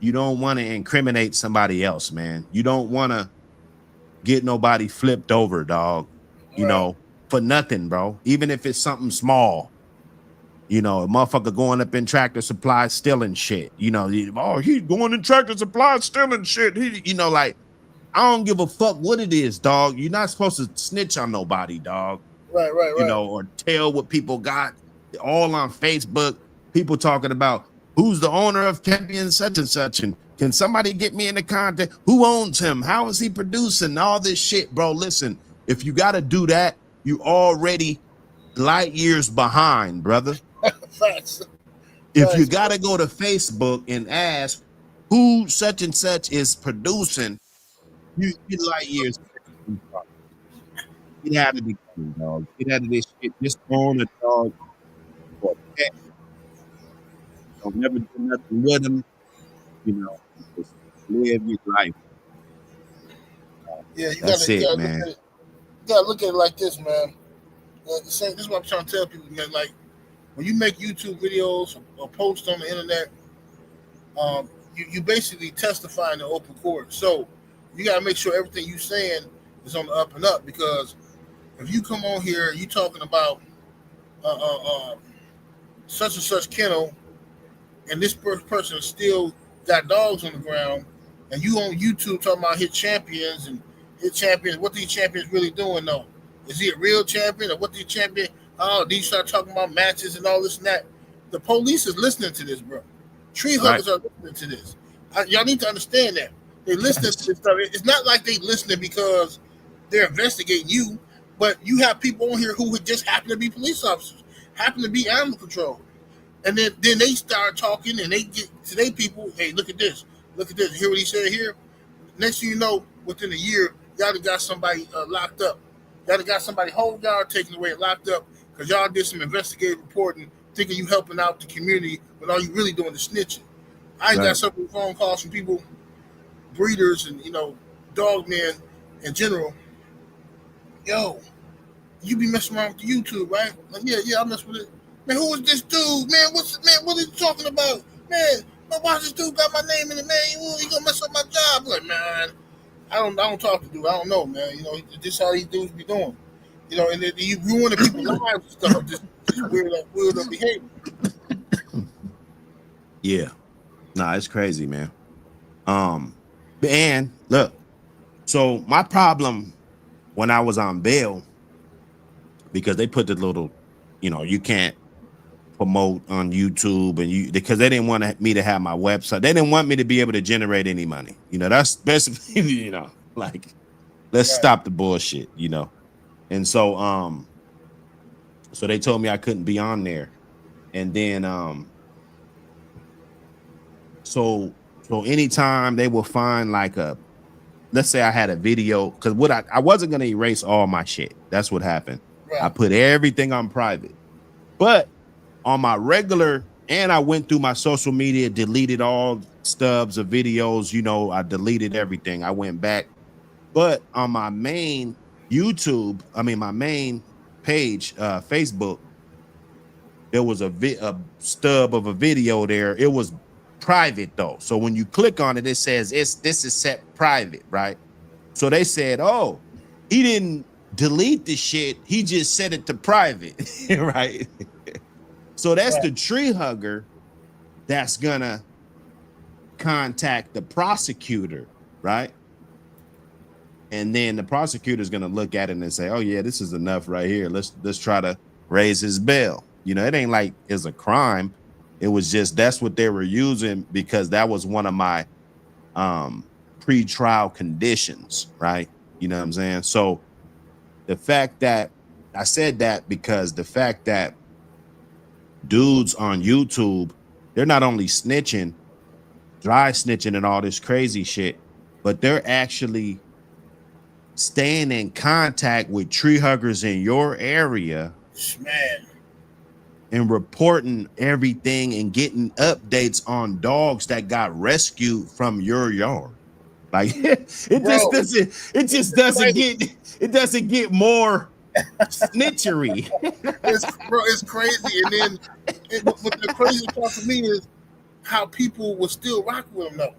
you don't want to incriminate somebody else, man. You don't want to get nobody flipped over, dog. You know, for nothing, bro. Even if it's something small. You know, a motherfucker going up in Tractor Supply stealing shit. You know, oh, he's going in Tractor Supply stealing shit. He, you know, like, I don't give a fuck what it is, dog. You're not supposed to snitch on nobody, dog. Right. You know, or tell what people got. All on Facebook, people talking about who's the owner of Champion such and such, and can somebody get me in the content? Who owns him? How is he producing? All this shit, bro. Listen, if you got to do that, you already light years behind, brother. If you got to go to Facebook and ask who such and such is producing, you light years. Get out of the game, dog. Get out of this shit. Just own a dog. Don't never do nothing with them. You know, just live your life. Yeah, that's it, man. You gotta look at it like this, man. This is what I'm trying to tell people, man. Like, when you make YouTube videos or post on the internet, you basically testify in the open court. So you gotta make sure everything you saying is on the up and up, because if you come on here, you talking about such and such kennel, and this person still got dogs on the ground, and you on YouTube talking about hit champions and hit champions. What these champions really doing though? Is he a real champion or what these champion? Oh, these start talking about matches and all this and that. The police is listening to this, bro. Tree huggers are listening to this. Y'all need to understand that. They listening to this stuff. It's not like they listening because they're investigating you, but you have people on here who would just happen to be police officers, happen to be animal control. And then they start talking and they get to their people, hey, look at this. Look at this. Hear what he said here? Next thing you know, within a year, y'all done got somebody locked up. Y'all done got somebody whole yard taken away, locked up, because y'all did some investigative reporting, thinking you helping out the community, but all you really doing is snitching. I got several phone calls from people, breeders and, dog men in general. Yo, you be messing around with the YouTube, right? Like, yeah, I mess with it. Man, who is this dude? Man, what are you talking about? Man, why this dude got my name in it, man? He gonna mess up my job. Like, man, I don't talk to dude. I don't know, man. This how these dudes be doing. And then you ruining people's lives and stuff. Just weird behavior. Yeah. Nah, it's crazy, man. And look, so my problem when I was on bail, because they put the little, you can't promote on YouTube and because they didn't want me to have my website. They didn't want me to be able to generate any money. That's basically, like, let's stop the bullshit, And so, so they told me I couldn't be on there. And then, so anytime they will find like let's say I had a video, because I wasn't going to erase all my shit. That's what happened. Right. I put everything on private, but on my regular, and I went through my social media, deleted all stubs of videos, I deleted everything. I went back, but on my main my main page, Facebook, there was a stub of a video there. It was private though. So when you click on it, it says this is set private, right? So they said, oh, he didn't delete the shit. He just set it to private, right? So that's the tree hugger that's gonna contact the prosecutor, right? And then the prosecutor is gonna look at it and say, oh yeah, this is enough right here. Let's try to raise his bail. It ain't like it's a crime. It was just that's what they were using because that was one of my pre-trial conditions, right? You know what I'm saying? So the fact that I said that because the fact that dudes on YouTube, they're not only snitching, dry snitching and all this crazy shit, but they're actually staying in contact with tree huggers in your area, man, and reporting everything and getting updates on dogs that got rescued from your yard. Like it just doesn't get more snitchery. It's crazy. And then what the crazy part for me is how people will still rock with them though.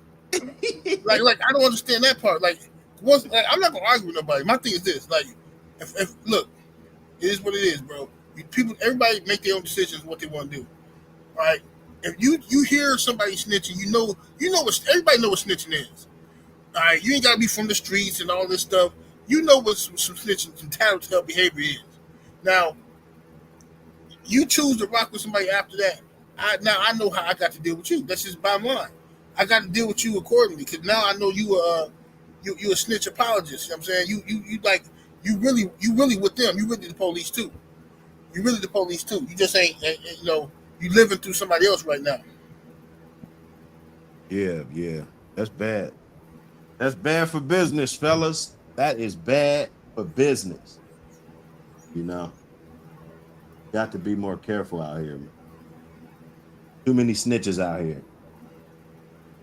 like I don't understand that part. I'm not gonna argue with nobody. My thing is this: if look, it is what it is, bro. Everybody make their own decisions what they want to do. All right. If you hear somebody snitching, everybody know what snitching is. All right, you ain't gotta be from the streets and all this stuff. You know what some snitching, some tattletale behavior is. Now, you choose to rock with somebody after that. I know how I got to deal with you. That's just bottom line. I got to deal with you accordingly because now I know you a snitch apologist. You know what I'm saying? You really with them. You really the police too. You really the police too. You just ain't you living through somebody else right now. Yeah. That's bad. That's bad for business, fellas. That is bad for business. Got to be more careful out here, man. Too many snitches out here.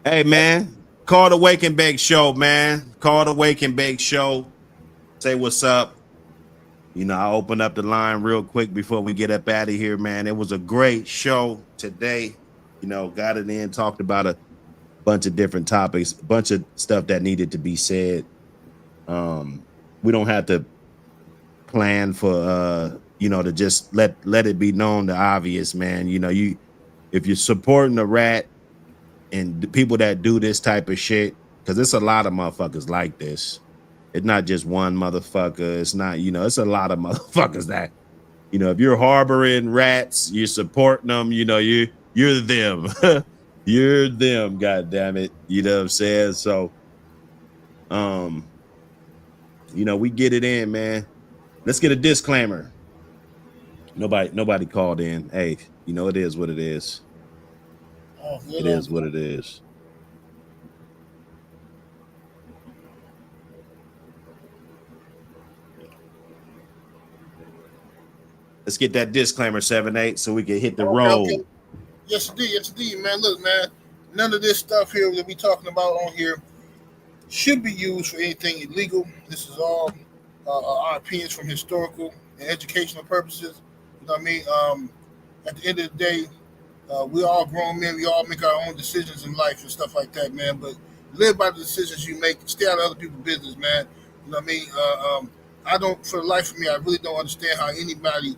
Hey, man, call the Wake and Bake Show, man. Call the Wake and Bake Show. Say what's up. I open up the line real quick before we get up out of here, man. It was a great show today. Got it in, talked about a bunch of different topics, a bunch of stuff that needed to be said. We don't have to plan for to just let it be known the obvious, man. If you're supporting the rat and the people that do this type of shit, because it's a lot of motherfuckers like this. It's not just one motherfucker. It's not, it's a lot of motherfuckers that, if you're harboring rats, you're supporting them, you're them. You're them, god damn it. You know what I'm saying? So we get it in, man. Let's get a disclaimer. Nobody called in. Hey, it is what it is. It is what it is. Let's get that disclaimer 7-8 so we can hit the road. Okay. Yes, indeed, man. Look, man, none of this stuff here that we talking about on here should be used for anything illegal. This is all our opinions from historical and educational purposes. You know what I mean? At the end of the day, we all grown men. We all make our own decisions in life and stuff like that, man. But live by the decisions you make. Stay out of other people's business, man. You know what I mean? I don't, for the life of me, I really don't understand how anybody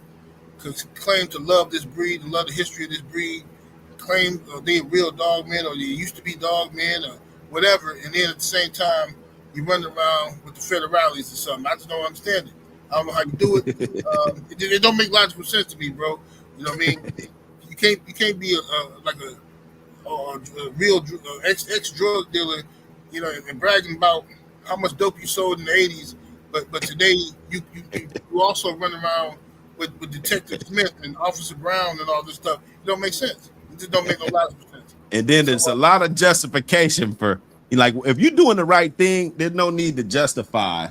could claim to love this breed and love the history of this breed, claim they real dog men or they used to be dog men or whatever, and then at the same time you run around with the federales or something. I just don't understand it. I don't know how you do it. It don't make logical sense to me, bro. You know what I mean? You can't be a real ex drug dealer, and bragging about how much dope you sold in the 80s, but today you also run around with Detective Smith and Officer Brown and all this stuff. It don't make sense. It just don't make no logical sense. And then there's a lot of justification for, like, if you're doing the right thing, there's no need to justify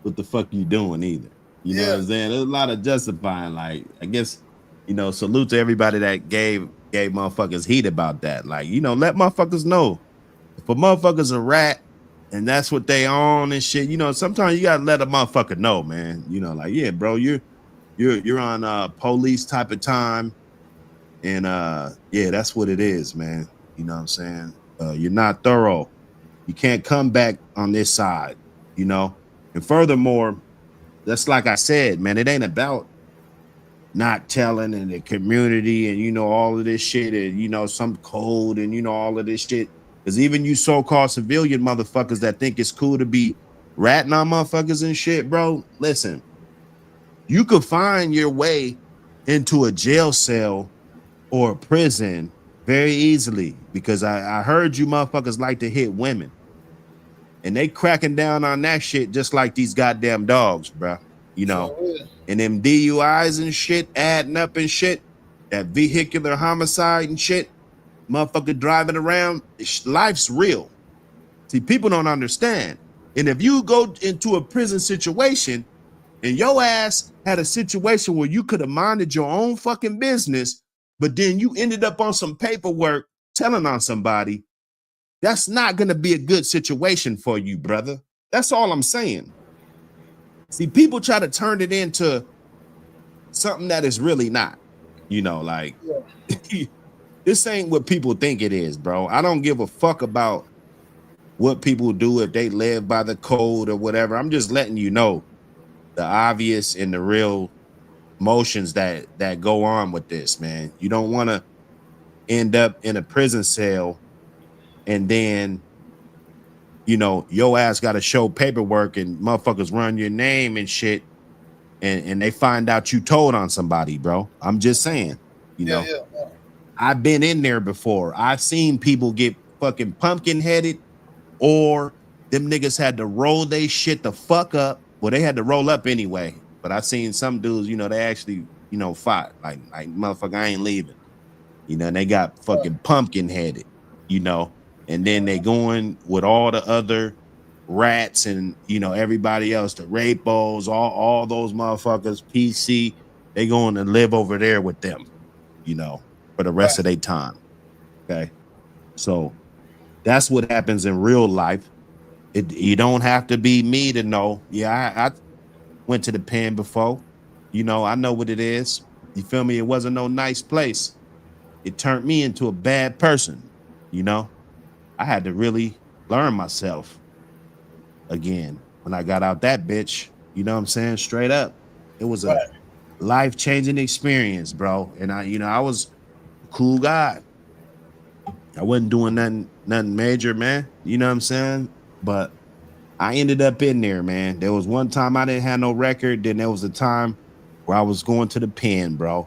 what the fuck you doing either. You know what I'm saying? There's a lot of justifying. Like, I guess, salute to everybody that gave motherfuckers heat about that. Like, let motherfuckers know if a motherfucker's a rat and that's what they own and shit. Sometimes you gotta let a motherfucker know, man. Like, yeah, bro, you're on police type of time, and yeah, that's what it is, man. You know what I'm saying? You're not thorough. You can't come back on this side, and furthermore, that's like I said, man, it ain't about not telling in the community and all of this shit and some code and all of this shit. Because even you so-called civilian motherfuckers that think it's cool to be ratting on motherfuckers and shit, bro, listen. You could find your way into a jail cell or a prison very easily, because I heard you motherfuckers like to hit women, and they cracking down on that shit just like these goddamn dogs, bro. And them DUIs and shit adding up and shit, that vehicular homicide and shit, motherfucker driving around. Life's real. See, people don't understand. And if you go into a prison situation and your ass had a situation where you could have minded your own fucking business, but then you ended up on some paperwork telling on somebody, that's not going to be a good situation for you, brother. That's all I'm saying. See, people try to turn it into something that is really not, this ain't what people think it is, bro. I don't give a fuck about what people do if they live by the code or whatever. I'm just letting you know the obvious and the real motions that go on with this, man. You don't want to end up in a prison cell and then your ass got to show paperwork and motherfuckers run your name and shit, and they find out you told on somebody, bro. I'm just saying, I've been in there before. I've seen people get fucking pumpkin headed, or them niggas had to roll they shit the fuck up. Well, they had to roll up anyway, but I seen some dudes, they actually, fought like motherfucker, I ain't leaving, and they got fucking pumpkin headed, and then they going with all the other rats and everybody else, the rapos, all those motherfuckers, PC, they going to live over there with them, for the rest of their time. Okay, so that's what happens in real life. You don't have to be me to know. Yeah, I went to the pen before. I know what it is. You feel me? It wasn't no nice place. It turned me into a bad person. I had to really learn myself again when I got out that bitch. You know what I'm saying? Straight up. It was life-changing experience, bro. And I was a cool guy. I wasn't doing nothing major, man. You know what I'm saying? But I ended up in there, man. There was one time I didn't have no record. Then there was a time where I was going to the pen, bro.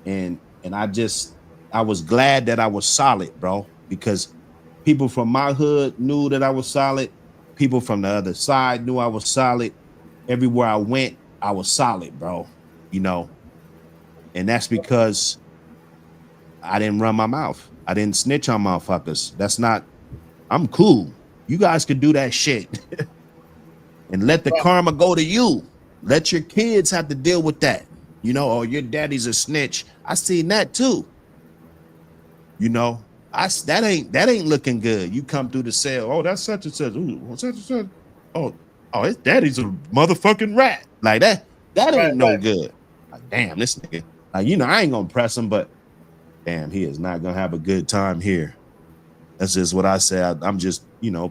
And I was glad that I was solid, bro, because people from my hood knew that I was solid. People from the other side knew I was solid. Everywhere I went, I was solid, bro. You know, and that's because I didn't run my mouth. I didn't snitch on motherfuckers. I'm cool. You guys could do that shit. And let the karma go to you. Let your kids have to deal with that. You know, or your daddy's a snitch. I seen that too. You know, that ain't looking good. You come through the cell. Oh, that's such and such. Ooh, what's such and such? Oh, his daddy's a motherfucking rat. Like that ain't no good. Like, damn, this nigga. Like, I ain't gonna press him, but damn, he is not gonna have a good time here. That's just what I say. I'm just,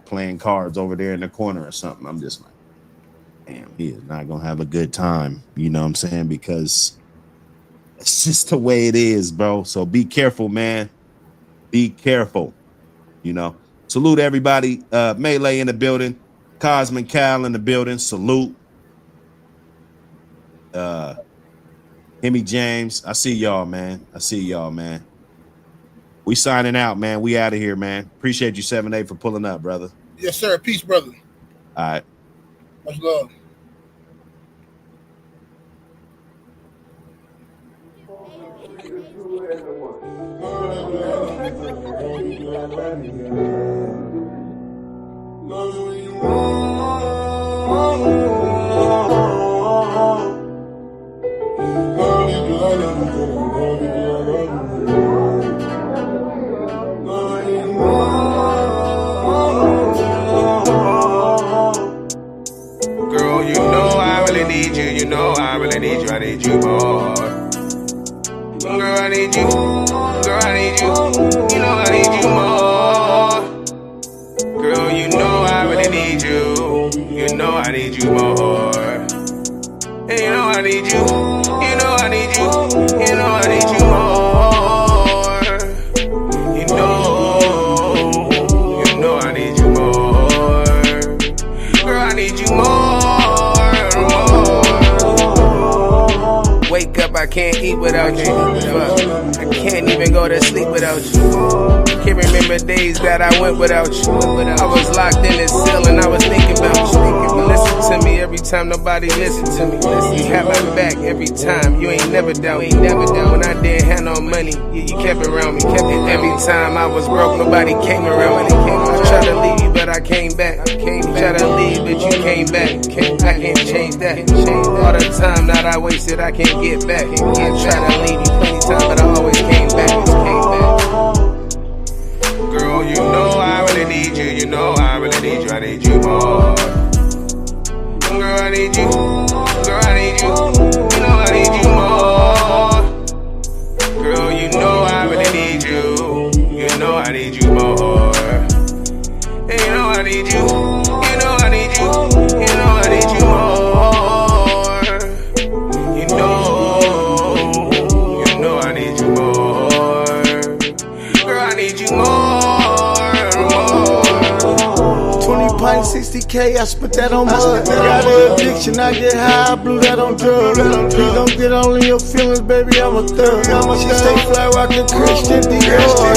playing cards over there in the corner or something. I'm just like, damn, he is not gonna have a good time. You know what I'm saying? Because it's just the way it is, bro. So be careful, man. Be careful. Salute everybody. Melee in the building. Cosmic Cal in the building. Salute. Hemi James. I see y'all, man. We signing out, man. We out of here, man. Appreciate you, 7-8, for pulling up, brother. Yes, sir. Peace, brother. All right. Much love. Girl, you know I really need you. You know I really need you. I need you more. Girl, I need you. Girl, I need you. You know I need you more. Girl, you know I really need you. You know I need you more. And you know I need you. You know I need you. You know I need you more. You know I need you more. Girl, I need you more. Wake up, I can't eat without you. I can't even go to sleep without you. Can't remember days that I went without you. I was locked in this cell and I was thinking about you. Listen to me every time nobody listened to me. You had my back every time. You ain't never doubt. When I didn't have no money, you kept it around me. And every time I was broke, nobody came around me. I tried to leave you, but I came back. Tried to leave, but you came back. I can't change that. All the time that I wasted, I can't get back. I tried to leave you plenty times, but I always came back. Girl, you know I really need you. You know I really need you. I need you more. Girl, I need you. Girl, I need you. You know I need you more. Girl, you know I really need you. You know I need you more. And you know I need you. You know I need you. You know I need you more. You know I need you more. Girl, I need you more. 20 pints, 60K, I spent that on mud. Got an addiction, I get high, I blew that on drugs. Please don't get all in your feelings, baby, I'm a thug. She stay fly, rockin' Christian Dior.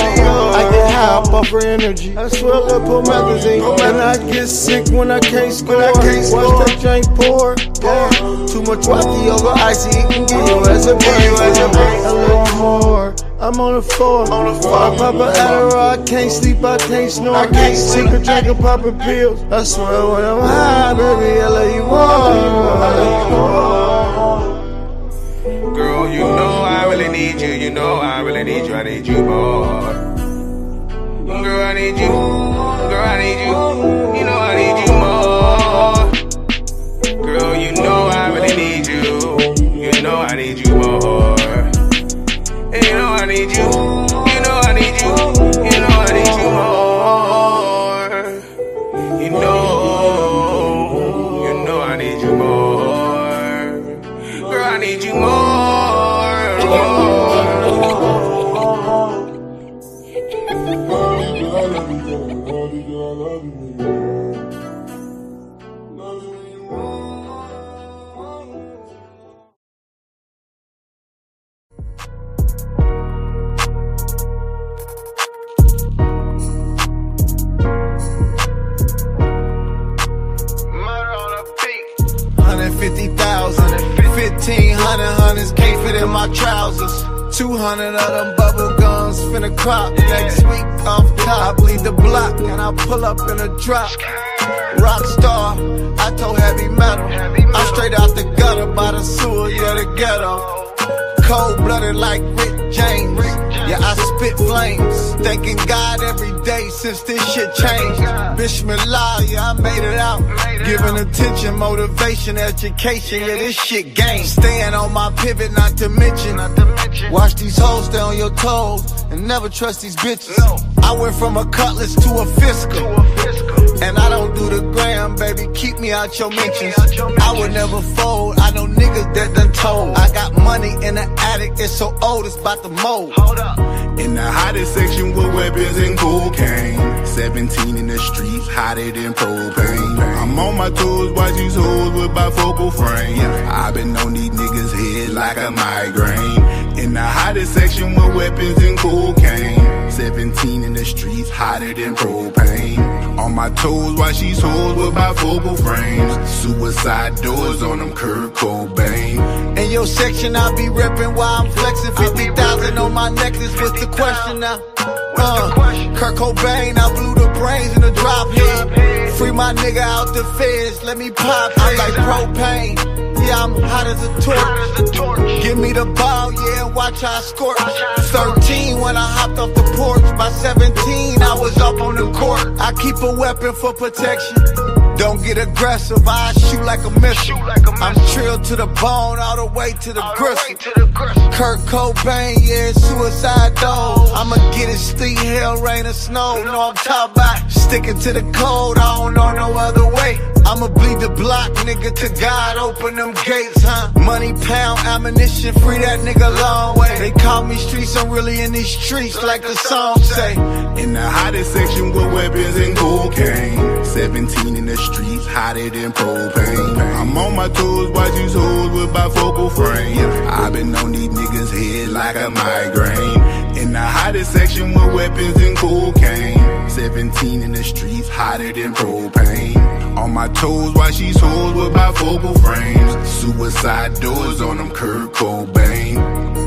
I get high off her energy. I swell up her magazine. And I get sick when I can't score. Watch that drink pour. Too much wacky over icy, it can get your ass a brain. I love you more. I'm on the floor. I pop a Adderall, I can't sleep, I can't snore. I can't sleep, drinking, popping pills. I swear when I'm high, baby, I love you more. Girl, you know I really need you. You know I really need you. I need you more. Girl, I need you. Girl, I need you. You know I need you more. Girl, you know I really need you. You know I need you more. And you know I need you. You know I need you. You know I need you more. You know I need you more. Girl, I need you more. Hundreds can't fit in my trousers. 200 of them bubble guns finna crop. Next week off top, I bleed the block and I pull up in a drop. Rockstar, I told heavy metal. I'm straight out the gutter by the sewer, yeah, the ghetto. Cold-blooded like Rick James. Yeah, I spit flames. Thanking God every day since this shit changed. Bismillah, yeah, I made it out. Giving attention, motivation, education, yeah, this shit game. Staying on my pivot, not to mention. Watch these hoes stay on your toes and never trust these bitches. I went from a cutlass to a fiscal. And I don't do the gram, baby, keep me out your mentions. I would never fold, I know niggas that done told. I got money in the attic, it's so old, it's about to mold. In the hottest section with weapons and cocaine. 17 in the streets, hotter than propane. I'm on my toes, watch these hoes with bifocal frame. I been on these niggas' head like a migraine. In the hottest section with weapons and cocaine. 17 in the streets, hotter than propane. On my toes, watch these hoes with bifocal frames. Suicide doors on them, Kurt Cobain. In your section, I be reppin' while I'm flexing. 50,000 on my necklace, what's the question now? Kurt Cobain, I blew the brains in the drop head. Free my nigga out the feds, let me pop. I'm like propane, yeah, I'm hot as a torch. Give me the ball, yeah, and watch how I scorch. 13 when I hopped off the porch. By 17, I was up on the court. I keep a weapon for protection. Don't get aggressive, I shoot like a missile. I'm trilled to the bone, all the way to the gristle. Kurt Cobain, yeah, suicide door. I'ma get it sleet, hell, rain, or snow. Know I'm talking about sticking to the code, I don't know no other way. I'ma bleed the block, nigga, to God, open them gates, huh? Money, pound, ammunition, free that nigga long way. They call me streets, I'm really in these streets, like the song say. In the hottest section with weapons and cocaine. 17 in the streets, hotter than propane. I'm on my toes, watch these hoes with bifocal frame. I been on these niggas' head like a migraine. In the hottest section with weapons and cocaine. 17 in the streets, hotter than propane. On my toes, watch these hoes with bifocal frames. Suicide doors on them, Kurt Cobain.